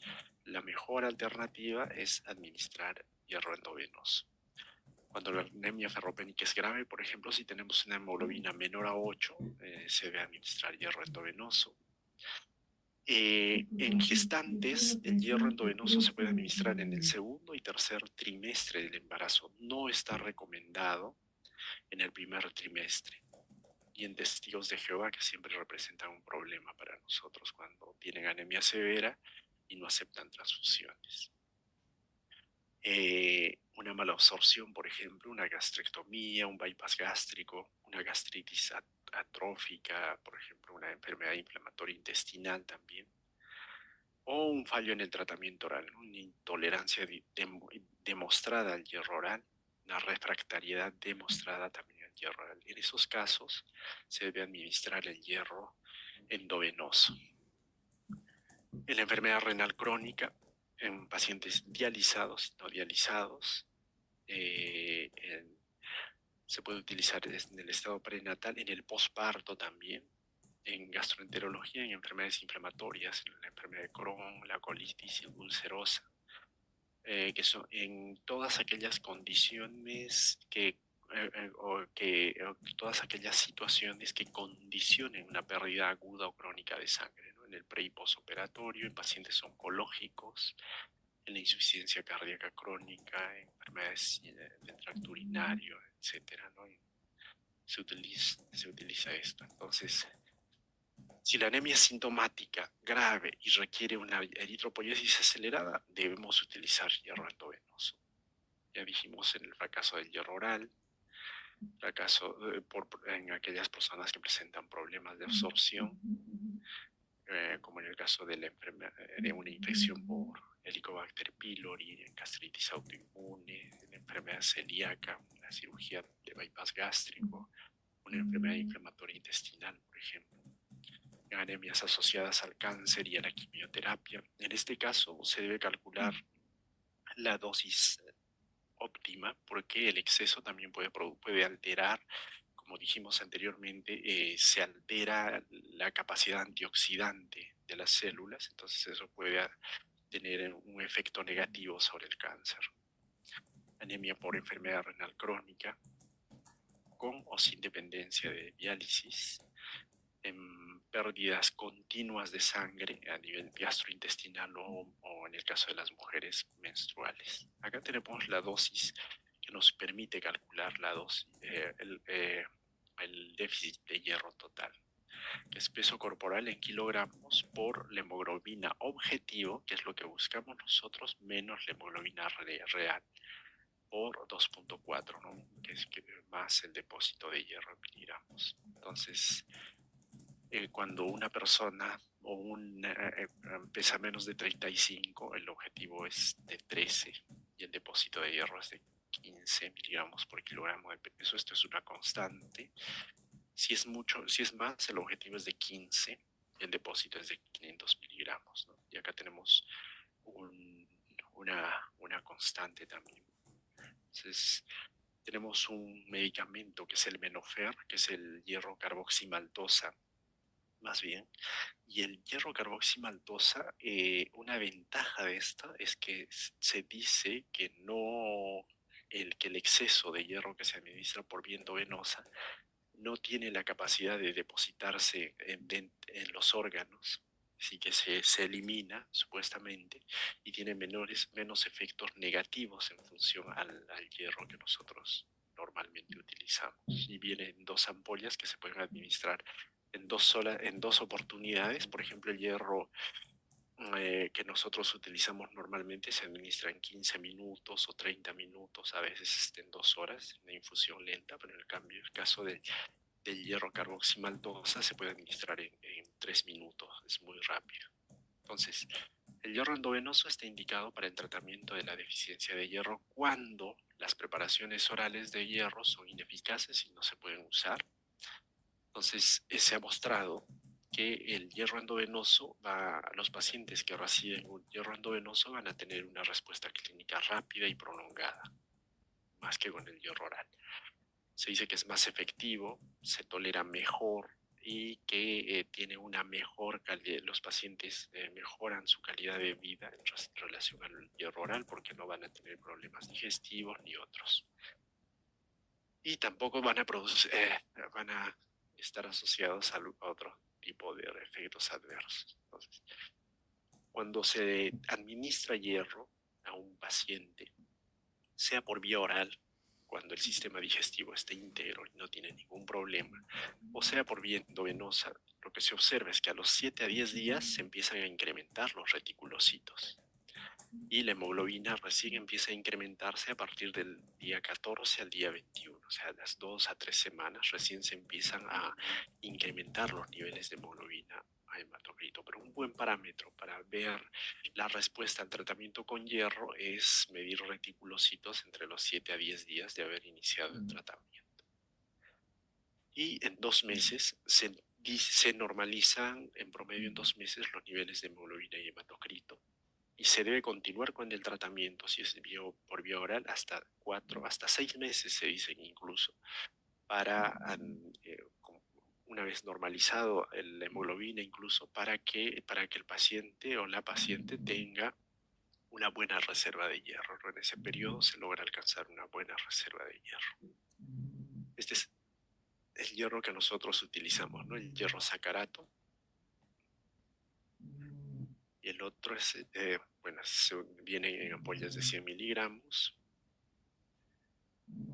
la mejor alternativa es administrar hierro endovenoso. Cuando la anemia ferropénica es grave, por ejemplo, si tenemos una hemoglobina menor a 8, se debe administrar hierro endovenoso. En gestantes, el hierro endovenoso se puede administrar en el segundo y tercer trimestre del embarazo. No está recomendado en el primer trimestre. Y en testigos de Jehová, que siempre representan un problema para nosotros cuando tienen anemia severa y no aceptan transfusiones. Una mala absorción, por ejemplo, una gastrectomía, un bypass gástrico, una gastritis atrófica, por ejemplo, una enfermedad inflamatoria intestinal también, o un fallo en el tratamiento oral, ¿no? Una intolerancia demostrada al hierro oral, una refractariedad demostrada también al hierro oral. En esos casos se debe administrar el hierro endovenoso. En la enfermedad renal crónica, en pacientes dializados y no dializados, se puede utilizar en el estado prenatal, en el posparto también, en gastroenterología, en enfermedades inflamatorias, en la enfermedad de Crohn, la colitis ulcerosa, que son en todas aquellas condiciones todas aquellas situaciones que condicionen una pérdida aguda o crónica de sangre, ¿no? En el pre y posoperatorio, en pacientes oncológicos, en la insuficiencia cardíaca crónica, enfermedades del tracto urinario, etcétera, ¿no? Se utiliza esto. Entonces, si la anemia es sintomática, grave y requiere una eritropoyesis acelerada, debemos utilizar hierro endovenoso. Ya dijimos en el fracaso del hierro oral, fracaso en aquellas personas que presentan problemas de absorción, como en el caso de, de una infección por Helicobacter pylori, gastritis autoinmune, una enfermedad celíaca, una cirugía de bypass gástrico, una enfermedad inflamatoria intestinal, por ejemplo, anemias asociadas al cáncer y a la quimioterapia. En este caso se debe calcular la dosis óptima porque el exceso también puede alterar, como dijimos anteriormente, se altera la capacidad antioxidante de las células, entonces eso puede tener un efecto negativo sobre el cáncer. Anemia por enfermedad renal crónica, con o sin dependencia de diálisis, pérdidas continuas de sangre a nivel gastrointestinal o en el caso de las mujeres menstruales. Acá tenemos la dosis que nos permite calcular la dosis, el déficit de hierro total, que es peso corporal en kilogramos por la hemoglobina objetivo, que es lo que buscamos nosotros, menos la hemoglobina real, por 2.4, ¿no? que es más el depósito de hierro en miligramos. Entonces, cuando una persona pesa menos de 35, el objetivo es de 13 y el depósito de hierro es de 15 miligramos por kilogramo de peso. Esto es una constante. Si es más, el objetivo es de 15 y el depósito es de 500 miligramos, ¿no? Y acá tenemos una constante también. Entonces, tenemos un medicamento que es el Menofer, que es el hierro carboximaltosa, más bien. Y el hierro carboximaltosa, una ventaja de esta es que se dice que que el exceso de hierro que se administra por vía endovenosa no tiene la capacidad de depositarse en los órganos, así que se elimina supuestamente y tiene menos efectos negativos en función al hierro que nosotros normalmente utilizamos. Y vienen 2 ampollas que se pueden administrar en dos oportunidades. Por ejemplo, el hierro que nosotros utilizamos normalmente se administra en 15 minutos o 30 minutos, a veces en 2 horas, una infusión lenta, pero en el caso del hierro carboximaltosa se puede administrar en 3 minutos, es muy rápido. Entonces, el hierro endovenoso está indicado para el tratamiento de la deficiencia de hierro cuando las preparaciones orales de hierro son ineficaces y no se pueden usar. Entonces, se ha mostrado que el hierro endovenoso los pacientes que reciben un hierro endovenoso van a tener una respuesta clínica rápida y prolongada, más que con el hierro oral. Se dice que es más efectivo, se tolera mejor y que tiene una mejor calidad. Los pacientes mejoran su calidad de vida en relación al hierro oral porque no van a tener problemas digestivos ni otros. Y tampoco van a estar asociados a otro tipo de efectos adversos. Entonces, cuando se administra hierro a un paciente, sea por vía oral, cuando el sistema digestivo está íntegro y no tiene ningún problema, o sea por vía endovenosa, lo que se observa es que a los 7 a 10 días se empiezan a incrementar los reticulocitos y la hemoglobina recién empieza a incrementarse a partir del día 14 al día 21, o sea, las 2 a 3 semanas recién se empiezan a incrementar los niveles de hemoglobina a hematocrito. Pero un buen parámetro para ver la respuesta al tratamiento con hierro es medir reticulocitos entre los 7 a 10 días de haber iniciado el tratamiento. Y en 2 meses se normalizan en promedio en 2 meses los niveles de hemoglobina y hematocrito. Y se debe continuar con el tratamiento, si es por vía oral, hasta 6 meses, se dicen incluso, para, una vez normalizado la hemoglobina, incluso para que el paciente o la paciente tenga una buena reserva de hierro. En ese periodo se logra alcanzar una buena reserva de hierro. Este es el hierro que nosotros utilizamos, ¿no? El hierro sacarato. Y el otro es, bueno, viene en ampollas de 100 miligramos.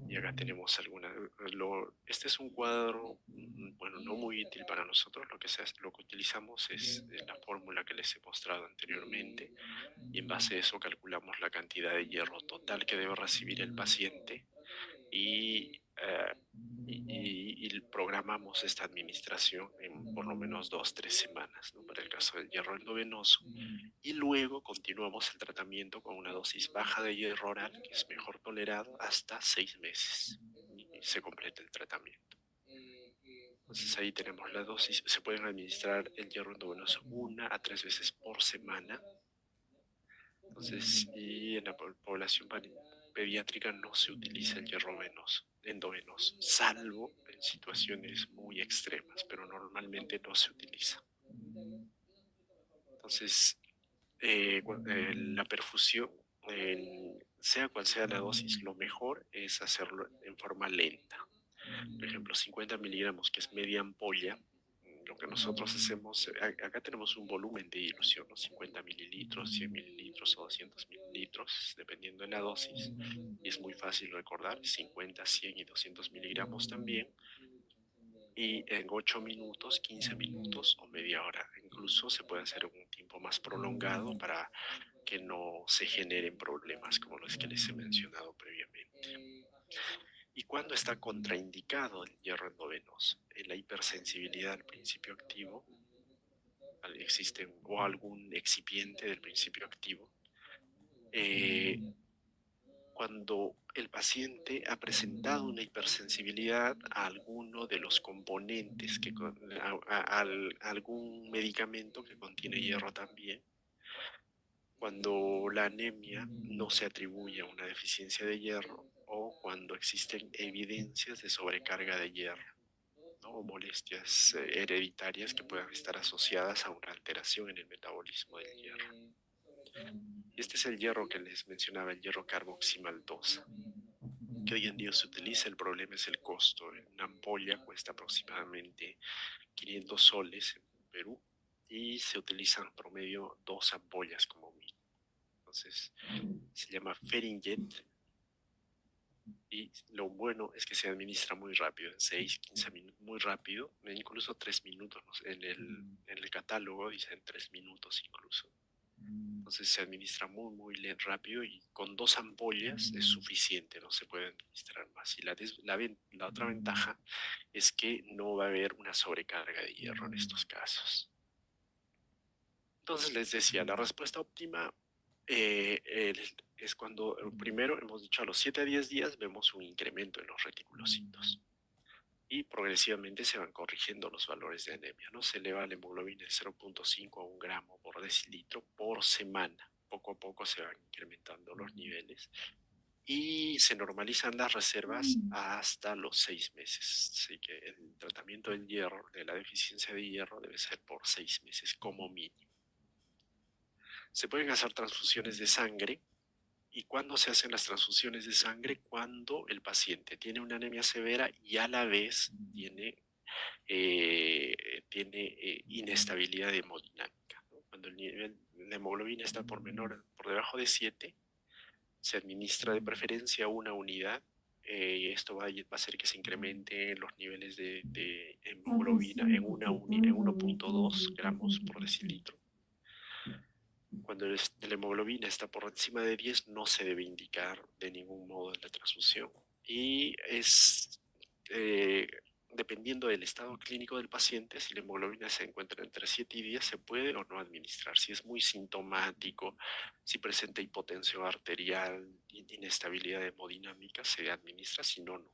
Y acá tenemos algunas. Este es un cuadro, bueno, no muy útil para nosotros. Lo que utilizamos es la fórmula que les he mostrado anteriormente. Y en base a eso calculamos la cantidad de hierro total que debe recibir el paciente y, y programamos esta administración en por lo menos 2, 3 semanas, ¿no? Para el caso del hierro endovenoso. Y luego continuamos el tratamiento con una dosis baja de hierro oral, que es mejor tolerado, hasta 6 meses. Y se completa el tratamiento. Entonces ahí tenemos la dosis. Se pueden administrar el hierro endovenoso 1 a 3 veces por semana. Entonces, y en la población pediátrica no se utiliza el hierro endovenoso, salvo en situaciones muy extremas, pero normalmente no se utiliza. Entonces, la perfusión, sea cual sea la dosis, lo mejor es hacerlo en forma lenta. Por ejemplo, 50 miligramos, que es media ampolla. Lo que nosotros hacemos, acá tenemos un volumen de dilución, ¿no? 50 mililitros, 100 mililitros o 200 mililitros, dependiendo de la dosis. Y es muy fácil recordar, 50, 100 y 200 miligramos también. Y en 8 minutos, 15 minutos o media hora. Incluso se puede hacer un tiempo más prolongado para que no se generen problemas como los que les he mencionado previamente. ¿Y cuándo está contraindicado el hierro endovenoso? En la hipersensibilidad al principio activo, existe o algún excipiente del principio activo, cuando el paciente ha presentado una hipersensibilidad a alguno de los componentes, algún medicamento que contiene hierro también, cuando la anemia no se atribuye a una deficiencia de hierro o cuando existen evidencias de sobrecarga de hierro, ¿no? O molestias hereditarias que puedan estar asociadas a una alteración en el metabolismo del hierro. Este es el hierro que les mencionaba, el hierro carboximaltosa, que hoy en día se utiliza. El problema es el costo. Una ampolla cuesta aproximadamente 500 soles en Perú y se utilizan en promedio 2 ampollas como mínimo. Entonces, se llama Ferinjet y lo bueno es que se administra muy rápido, en 6, 15 minutos, muy rápido, incluso 3 minutos. En el catálogo dicen 3 minutos incluso. Entonces se administra muy, muy rápido y con 2 ampollas es suficiente, no se puede administrar más. Y la otra ventaja es que no va a haber una sobrecarga de hierro en estos casos. Entonces les decía, la respuesta óptima es cuando primero hemos dicho a los 7 a 10 días vemos un incremento en los reticulocitos y progresivamente se van corrigiendo los valores de anemia, ¿no? Se eleva la hemoglobina de 0,5 a 1 gramo por decilitro por semana. Poco a poco se van incrementando los niveles y se normalizan las reservas hasta los 6 meses. Así que el tratamiento del hierro, de la deficiencia de hierro, debe ser por 6 meses como mínimo. Se pueden hacer transfusiones de sangre. ¿Y cuándo se hacen las transfusiones de sangre? Cuando el paciente tiene una anemia severa y a la vez tiene inestabilidad hemodinámica, ¿no? Cuando el nivel de hemoglobina está por debajo de 7, se administra de preferencia una unidad. Esto va a hacer que se incrementen los niveles de hemoglobina en 1,2 gramos por decilitro. Cuando la hemoglobina está por encima de 10, no se debe indicar de ningún modo la transfusión. Y dependiendo del estado clínico del paciente, si la hemoglobina se encuentra entre 7 y 10, se puede o no administrar. Si es muy sintomático, si presenta hipotensión arterial, inestabilidad hemodinámica, se administra, si no, no.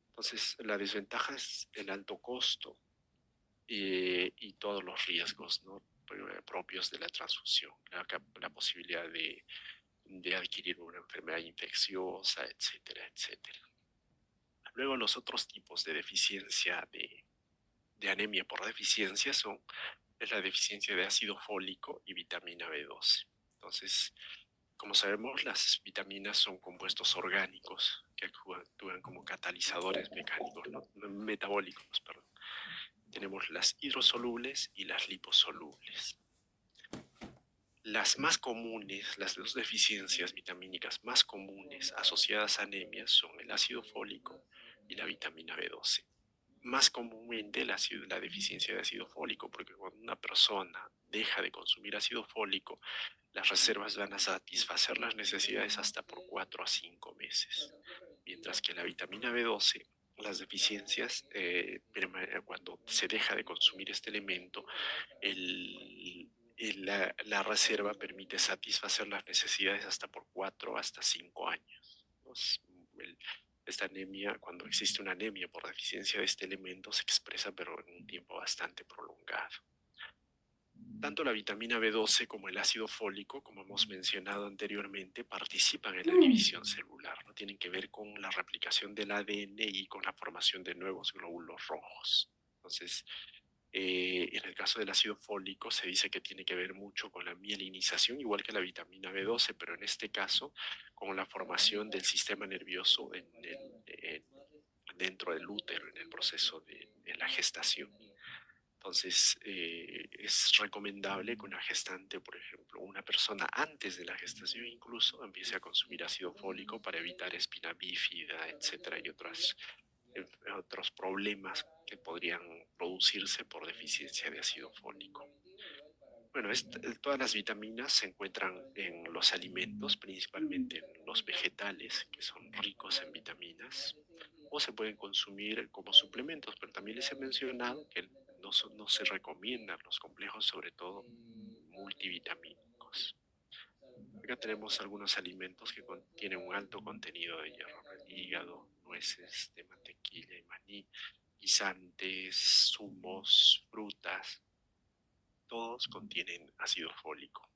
Entonces, la desventaja es el alto costo y todos los riesgos, ¿no?, propios de la transfusión, la posibilidad de adquirir una enfermedad infecciosa, etcétera, etcétera. Luego los otros tipos de deficiencia de anemia por deficiencia es la deficiencia de ácido fólico y vitamina B12. Entonces, como sabemos, las vitaminas son compuestos orgánicos que actúan como catalizadores mecánicos, ¿no? Metabólicos, perdón. tenemos las hidrosolubles y las liposolubles. Las más comunes, las dos deficiencias vitamínicas más comunes asociadas a anemia son el ácido fólico y la vitamina B12. Más comúnmente la deficiencia de ácido fólico, porque cuando una persona deja de consumir ácido fólico, las reservas van a satisfacer las necesidades hasta por 4 a 5 meses. Mientras que la vitamina B12, las deficiencias, cuando se deja de consumir este elemento, la reserva permite satisfacer las necesidades hasta por 4 hasta 5 años. Esta anemia, cuando existe una anemia por deficiencia de este elemento, se expresa pero en un tiempo bastante prolongado. Tanto la vitamina B12 como el ácido fólico, como hemos mencionado anteriormente, participan en la división celular, ¿no? Tienen que ver con la replicación del ADN y con la formación de nuevos glóbulos rojos. Entonces, en el caso del ácido fólico se dice que tiene que ver mucho con la mielinización, igual que la vitamina B12, pero en este caso con la formación del sistema nervioso dentro del útero, en el proceso de la gestación. Entonces, es recomendable que una gestante, por ejemplo, una persona antes de la gestación incluso, empiece a consumir ácido fólico para evitar espina bífida, etcétera, y otros problemas que podrían producirse por deficiencia de ácido fólico. Bueno, todas las vitaminas se encuentran en los alimentos, principalmente en los vegetales, que son ricos en vitaminas, o se pueden consumir como suplementos, pero también les he mencionado que no se recomiendan los complejos, sobre todo multivitamínicos. Acá tenemos algunos alimentos que tienen un alto contenido de hierro: el hígado, nueces de mantequilla y maní, guisantes, zumos, frutas, todos contienen ácido fólico.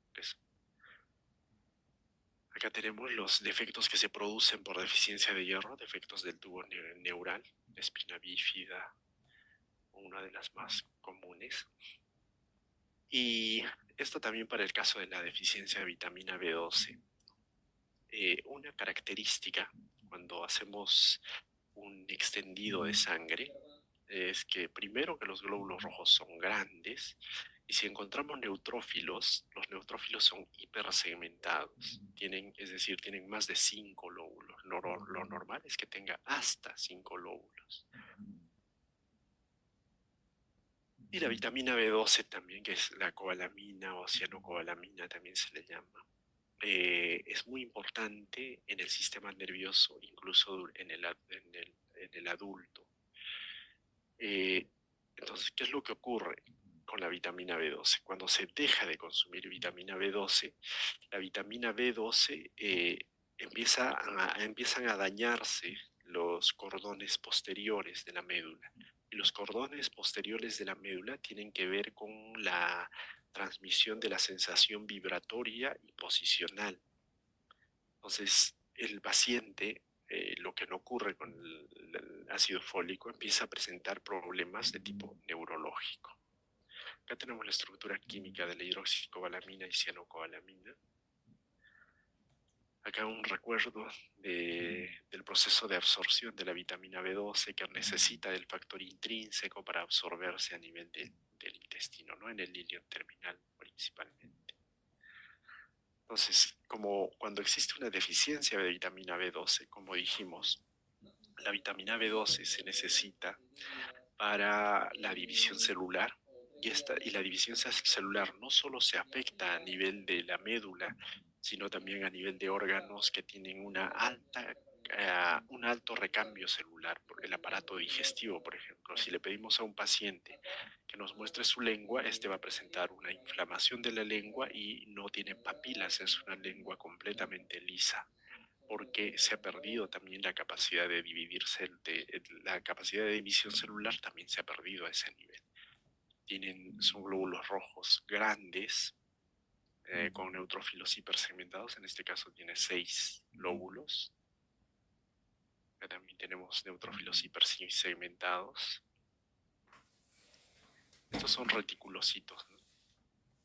Acá tenemos los defectos que se producen por deficiencia de hierro, defectos del tubo neural, espina bífida, una de las más comunes. Y esto también para el caso de la deficiencia de vitamina B12. Una característica cuando hacemos un extendido de sangre es que primero que los glóbulos rojos son grandes, y si encontramos neutrófilos, los neutrófilos son hipersegmentados, es decir, tienen más de 5 lóbulos. Lo normal es que tenga hasta 5 lóbulos. Y la vitamina B12 también, que es la cobalamina o cianocobalamina también se le llama, es muy importante en el sistema nervioso, incluso en el adulto. Entonces, ¿qué es lo que ocurre con la vitamina B12? Cuando se deja de consumir vitamina B12, la vitamina B12 empiezan a dañarse los cordones posteriores de la médula. Y los cordones posteriores de la médula tienen que ver con la transmisión de la sensación vibratoria y posicional. Entonces, el paciente, lo que no ocurre con el ácido fólico, empieza a presentar problemas de tipo neurológico. Acá tenemos la estructura química de la hidroxicobalamina y cianocobalamina. Acá un recuerdo del proceso de absorción de la vitamina B12, que necesita del factor intrínseco para absorberse a nivel del intestino, ¿no? En el ileum terminal principalmente. Entonces, como cuando existe una deficiencia de vitamina B12, como dijimos, la vitamina B12 se necesita para la división celular, y la división celular no solo se afecta a nivel de la médula, sino también a nivel de órganos que tienen un alto recambio celular, por el aparato digestivo, por ejemplo. Si le pedimos a un paciente que nos muestre su lengua, este va a presentar una inflamación de la lengua y no tiene papilas, es una lengua completamente lisa, porque se ha perdido también la capacidad de dividirse, la capacidad de división celular también se ha perdido a ese nivel. Son glóbulos rojos grandes, con neutrófilos hipersegmentados. En este caso tiene 6 lóbulos. Acá también tenemos neutrófilos hipersegmentados. Estos son reticulocitos, ¿no?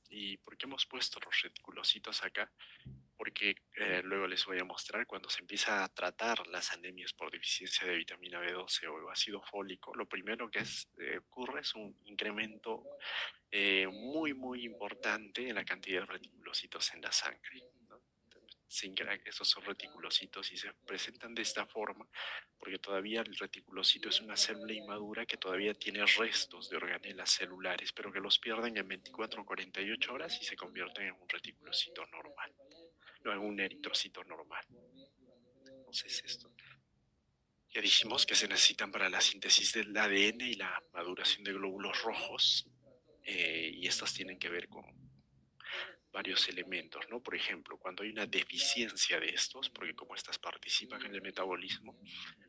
¿Y por qué hemos puesto los reticulocitos acá? porque luego les voy a mostrar cuando se empieza a tratar las anemias por deficiencia de vitamina B12 o ácido fólico, lo primero que ocurre es un incremento muy importante en la cantidad de reticulocitos en la sangre, ¿no? Esos son reticulocitos y se presentan de esta forma porque todavía el reticulocito es una célula inmadura que todavía tiene restos de organelas celulares, pero que los pierden en 24 o 48 horas y se convierten en un reticulocito normal, no en un eritrocito normal. Entonces esto ya dijimos que se necesitan para la síntesis del ADN y la maduración de glóbulos rojos, y estos tienen que ver con varios elementos, ¿no? Por ejemplo, cuando hay una deficiencia de estos, porque como estas participan en el metabolismo,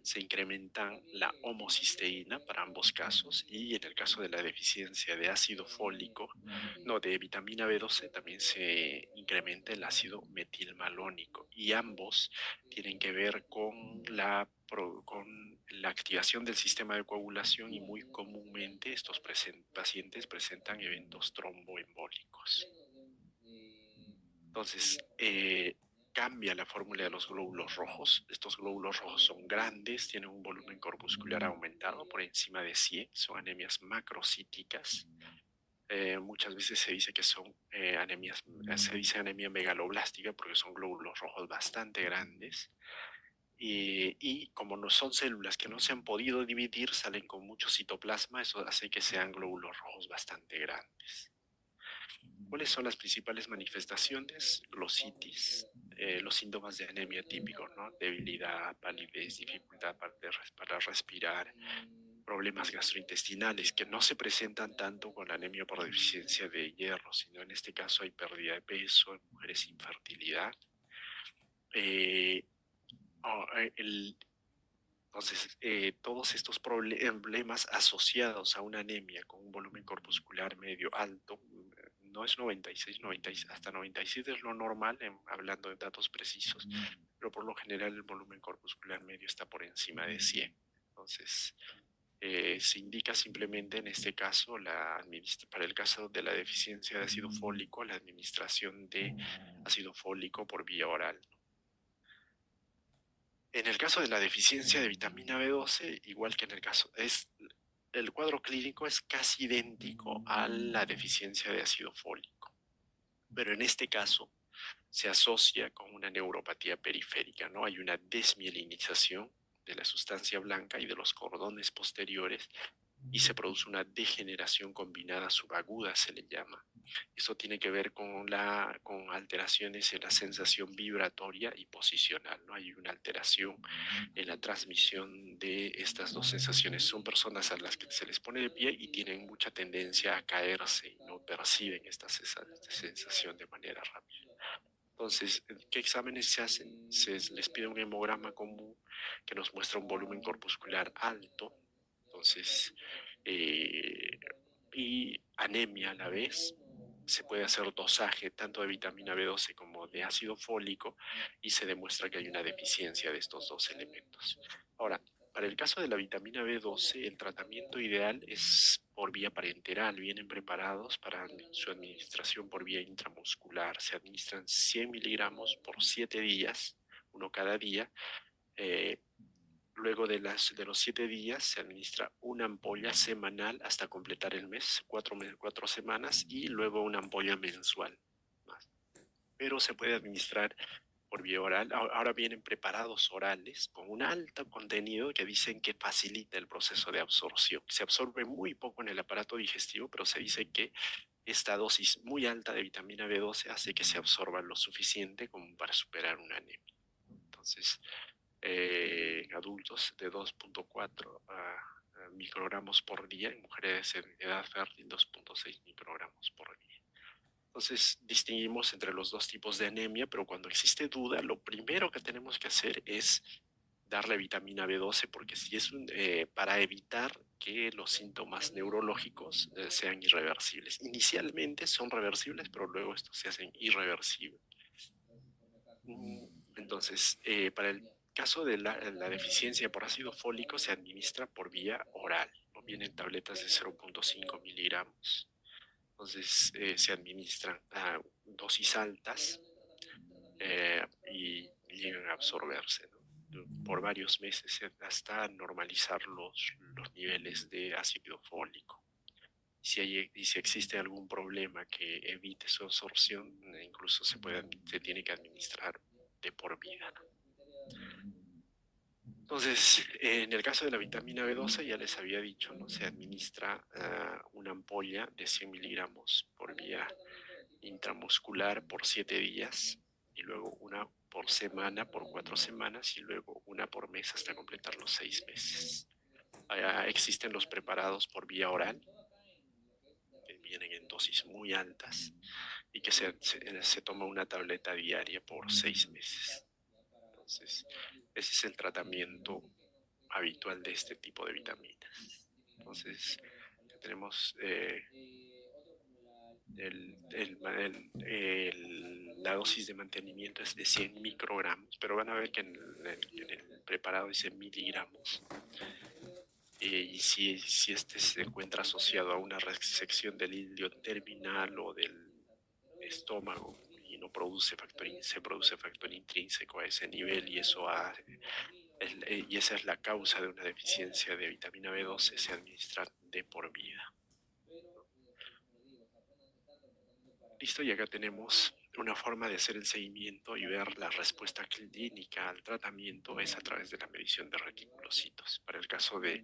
se incrementan la homocisteína para ambos casos y en el caso de la deficiencia de ácido fólico, no, de vitamina B12 también se incrementa el ácido metilmalónico y ambos tienen que ver con con la activación del sistema de coagulación y muy comúnmente estos pacientes presentan eventos tromboembólicos. Entonces, cambia la fórmula de los glóbulos rojos. Estos glóbulos rojos son grandes, tienen un volumen corpuscular aumentado por encima de 100, son anemias macrocíticas. Muchas veces se dice que son se dice anemia megaloblástica porque son glóbulos rojos bastante grandes. Y como no son células que no se han podido dividir, salen con mucho citoplasma, eso hace que sean glóbulos rojos bastante grandes. ¿Cuáles son las principales manifestaciones? Glositis, los síntomas de anemia típicos, ¿no? Debilidad, palidez, dificultad para respirar, problemas gastrointestinales que no se presentan tanto con la anemia por deficiencia de hierro, sino en este caso hay pérdida de peso, en mujeres infertilidad. Eh, oh, entonces, todos estos problemas asociados a una anemia con un volumen corpuscular medio alto, no es 96, 96 hasta 97 es lo normal, hablando de datos precisos, pero por lo general el volumen corpuscular medio está por encima de 100. Entonces, se indica simplemente en este caso, para el caso de la deficiencia de ácido fólico, la administración de ácido fólico por vía oral. En el caso de la deficiencia de vitamina B12, igual que en el caso, el cuadro clínico es casi idéntico a la deficiencia de ácido fólico, pero en este caso se asocia con una neuropatía periférica, ¿no? Hay una desmielinización de la sustancia blanca y de los cordones posteriores y se produce una degeneración combinada subaguda, se le llama. Eso tiene que ver con alteraciones en la sensación vibratoria y posicional, ¿no? Hay una alteración en la transmisión de estas dos sensaciones. Son personas a las que se les pone de pie y tienen mucha tendencia a caerse y no perciben esta sensación de manera rápida. Entonces, ¿qué exámenes se hacen? Se les pide un hemograma común que nos muestra un volumen corpuscular alto. Entonces, eh, y anemia a la vez. Se puede hacer dosaje tanto de vitamina B12 como de ácido fólico y se demuestra que hay una deficiencia de estos dos elementos. Ahora, para el caso de la vitamina B12, el tratamiento ideal es por vía parenteral. Vienen preparados para su administración por vía intramuscular. Se administran 100 miligramos por 7 días, uno cada día. Eh, Luego de los 7 días se administra una ampolla semanal hasta completar el mes, 4 semanas, y luego una ampolla mensual más. Pero se puede administrar por vía oral. Ahora vienen preparados orales con un alto contenido que dicen que facilita el proceso de absorción. Se absorbe muy poco en el aparato digestivo, pero se dice que esta dosis muy alta de vitamina B12 hace que se absorba lo suficiente como para superar una anemia. Entonces, adultos de 2.4 microgramos por día, en mujeres en edad fértil 2.6 microgramos por día. Entonces distinguimos entre los dos tipos de anemia, pero cuando existe duda, lo primero que tenemos que hacer es darle vitamina B12, porque si es para evitar que los síntomas neurológicos sean irreversibles. Inicialmente son reversibles, pero luego estos se hacen irreversibles. Entonces, para el caso de la deficiencia por ácido fólico se administra por vía oral, ¿no? Vienen tabletas de 0.5 miligramos. Entonces, se administran a dosis altas. y llegan a absorberse, ¿no? Por varios meses hasta normalizar los niveles de ácido fólico. Y si existe algún problema que evite su absorción, incluso se tiene que administrar de por vida, ¿no? Entonces, en el caso de la vitamina B12, ya les había dicho, ¿no? Se administra una ampolla de 100 miligramos por vía intramuscular por 7 días y luego una por semana por 4 semanas y luego una por mes hasta completar los 6 meses. Existen los preparados por vía oral, que vienen en dosis muy altas y que se toma una tableta diaria por 6 meses. Entonces, ese es el tratamiento habitual de este tipo de vitaminas. Entonces, tenemos la dosis de mantenimiento es de 100 microgramos, pero van a ver que en el preparado dice miligramos. Y si este se encuentra asociado a una resección del hilio terminal o del estómago y no produce se produce factor intrínseco a ese nivel y y esa es la causa de una deficiencia de vitamina B12, se administra de por vida. Listo, y acá tenemos una forma de hacer el seguimiento y ver la respuesta clínica al tratamiento es a través de la medición de reticulocitos. Para el caso de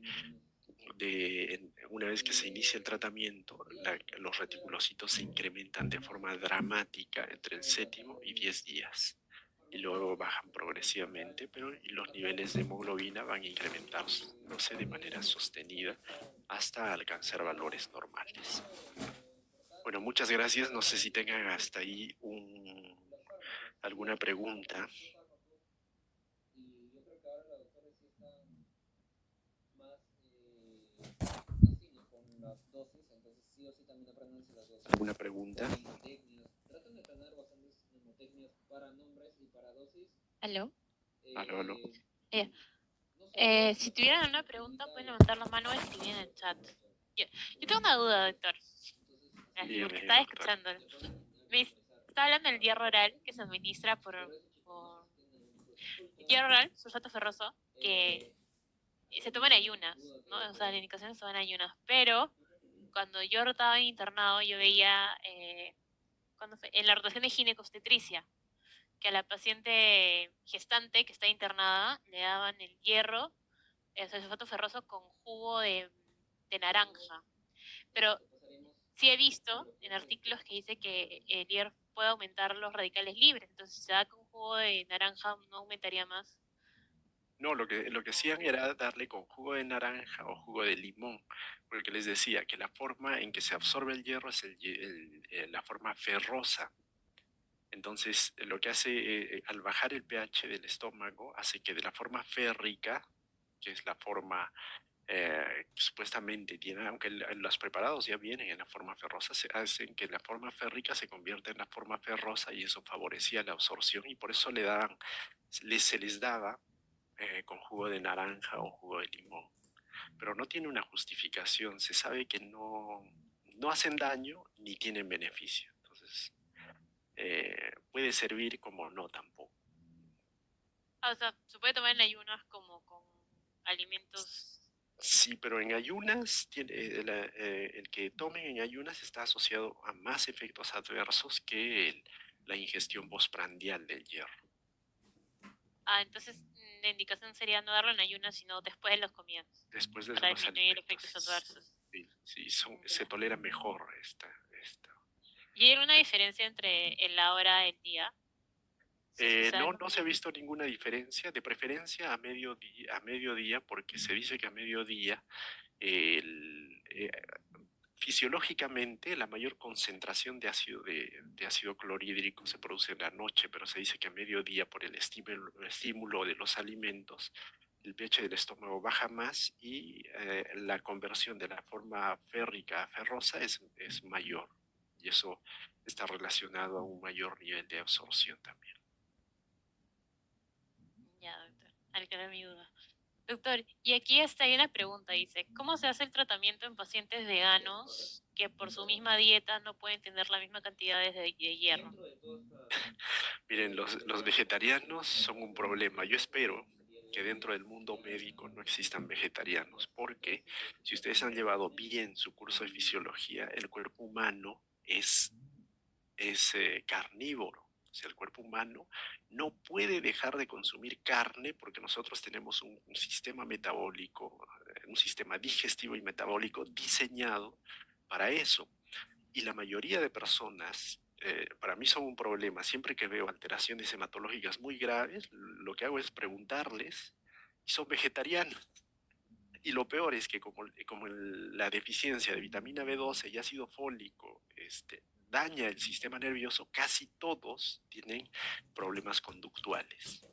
una vez que se inicia el tratamiento, los reticulocitos se incrementan de forma dramática entre el séptimo y 10 días y luego bajan progresivamente, pero los niveles de hemoglobina van a incrementándose de manera sostenida hasta alcanzar valores normales. Bueno, muchas gracias. No sé si tengan hasta ahí alguna pregunta. ¿Alguna pregunta? ¿Aló? Aló, aló. Eh, si tuvieran una pregunta, pueden levantar la mano o escribir en el chat. Yo, yo tengo una duda, doctor, porque Dígame, estaba doctor. escuchando. Está hablando del hierro oral que se administra por hierro oral, sulfato ferroso, que se toma en ayunas, ¿no? O sea, la indicación se toma en ayunas. Pero cuando yo estaba internado, yo veía en la rotación de ginecobstetricia que a la paciente gestante que está internada le daban el hierro, el sulfato ferroso con jugo de naranja. Pero sí he visto en artículos que dice que el hierro puede aumentar los radicales libres. Entonces, si se da con jugo de naranja, ¿no aumentaría más? No, lo que hacían era darle con jugo de naranja o jugo de limón, porque les decía que la forma en que se absorbe el hierro es la forma ferrosa. Entonces, lo que hace al bajar el pH del estómago, hace que de la forma férrica, que es la forma supuestamente tiene, aunque los preparados ya vienen en la forma ferrosa, se hacen que la forma férrica se convierta en la forma ferrosa y eso favorecía la absorción y por eso se les daba con jugo de naranja o jugo de limón. Pero no tiene una justificación, se sabe que no hacen daño ni tienen beneficio. Entonces, puede servir como no tampoco. Ah, o sea, se puede tomar en ayunas como con alimentos. Sí, pero en ayunas, el que tomen en ayunas está asociado a más efectos adversos que la ingestión postprandial del hierro. Ah, entonces la indicación sería no darlo en ayunas, sino después de las comidas, Después de para los disminuir alimentos, efectos adversos. sí, sí, se tolera mejor esta. ¿Y hay una diferencia entre la hora del día? Si es que No, saben. no se ha visto ninguna diferencia, de preferencia a mediodía, porque se dice que a mediodía el, fisiológicamente la mayor concentración de ácido clorhídrico se produce en la noche, pero se dice que a mediodía por el estímulo de los alimentos, el pH del estómago baja más y la conversión de la forma férrica a ferrosa es mayor. Y eso está relacionado a un mayor nivel de absorción también. Ya, doctor, aclaré mi duda. Doctor, y aquí está hay una pregunta, dice, ¿cómo se hace el tratamiento en pacientes veganos que por su misma dieta no pueden tener la misma cantidad de hierro? Miren, los vegetarianos son un problema. Yo espero que dentro del mundo médico no existan vegetarianos, porque si ustedes han llevado bien su curso de fisiología, el cuerpo humano es carnívoro. O sea, el cuerpo humano no puede dejar de consumir carne porque nosotros tenemos un sistema metabólico, un sistema digestivo y metabólico diseñado para eso. Y la mayoría de personas, para mí son un problema. Siempre que veo alteraciones hematológicas muy graves, lo que hago es preguntarles si son vegetarianos. Y lo peor es que como la deficiencia de vitamina B12 y ácido fólico daña el sistema nervioso, casi todos tienen problemas conductuales.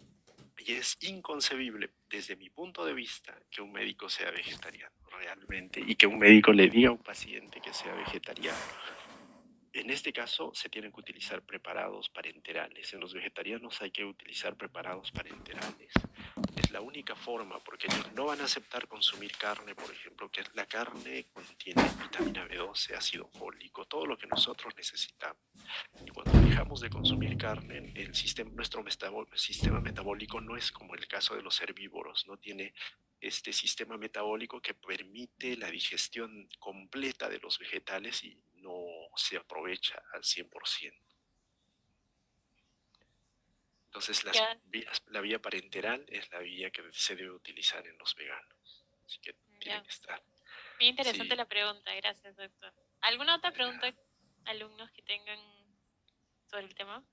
Y es inconcebible, desde mi punto de vista, que un médico sea vegetariano realmente y que un médico le diga a un paciente que sea vegetariano. En este caso, se tienen que utilizar preparados parenterales. En los vegetarianos hay que utilizar preparados parenterales. Es la única forma, porque ellos no van a aceptar consumir carne, por ejemplo, que la carne contiene vitamina B12, ácido fólico, todo lo que nosotros necesitamos. Y cuando dejamos de consumir carne, nuestro sistema metabólico no es como el caso de los herbívoros, no tiene este sistema metabólico que permite la digestión completa de los vegetales y no se aprovecha al 100%. Entonces Ya, la vía parenteral es la vía que se debe utilizar en los veganos. Así que tienen ya. que estar. Bien interesante Sí, la pregunta, gracias, doctor. ¿Alguna otra pregunta, alumnos que tengan sobre el tema?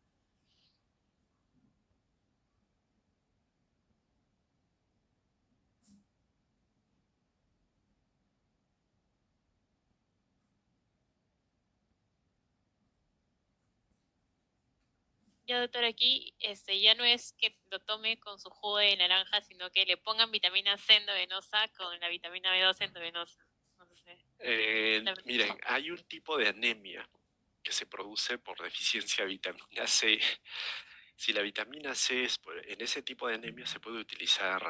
Ya, doctor, aquí ya no es que lo tome con su jugo de naranja, sino que le pongan vitamina C endovenosa con la vitamina B12 endovenosa. No sé. miren, hay un tipo de anemia que se produce por deficiencia de vitamina C. Si la vitamina C en ese tipo de anemia se puede utilizar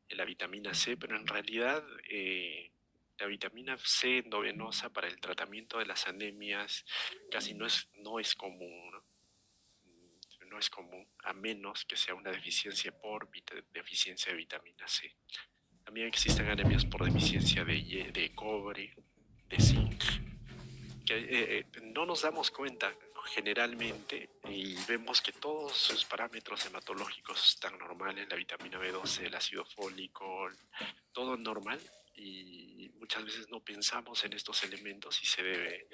la vitamina C, pero en realidad la vitamina C endovenosa para el tratamiento de las anemias casi no es común, ¿no? No es común, a menos que sea una deficiencia por deficiencia de vitamina C. También existen anemias por deficiencia de cobre, de zinc, que no nos damos cuenta generalmente y vemos que todos sus parámetros hematológicos están normales, la vitamina B12, el ácido fólico, todo normal, y muchas veces no pensamos en estos elementos y se debe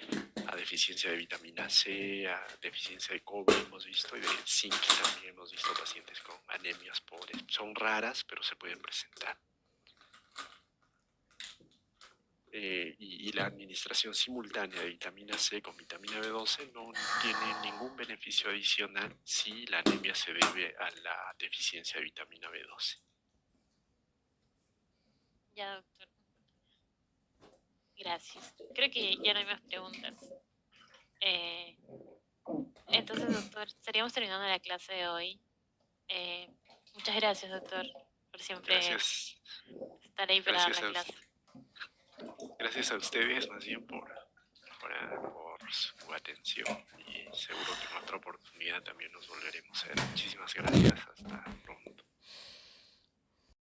a deficiencia de vitamina C, a deficiencia de cobre hemos visto, y de zinc también hemos visto pacientes con anemias pobres. Son raras, pero se pueden presentar. Y la administración simultánea de vitamina C con vitamina B12 no tiene ningún beneficio adicional si la anemia se debe a la deficiencia de vitamina B12. Ya, doctor. Gracias. Creo que ya no hay más preguntas. Eh, entonces, doctor, estaríamos terminando la clase de hoy. Eh, muchas gracias, doctor, por siempre Gracias, estar ahí para dar gracias la a, clase. gracias a ustedes más bien por su atención, y seguro que en otra oportunidad también nos volveremos a ver. Muchísimas gracias. Hasta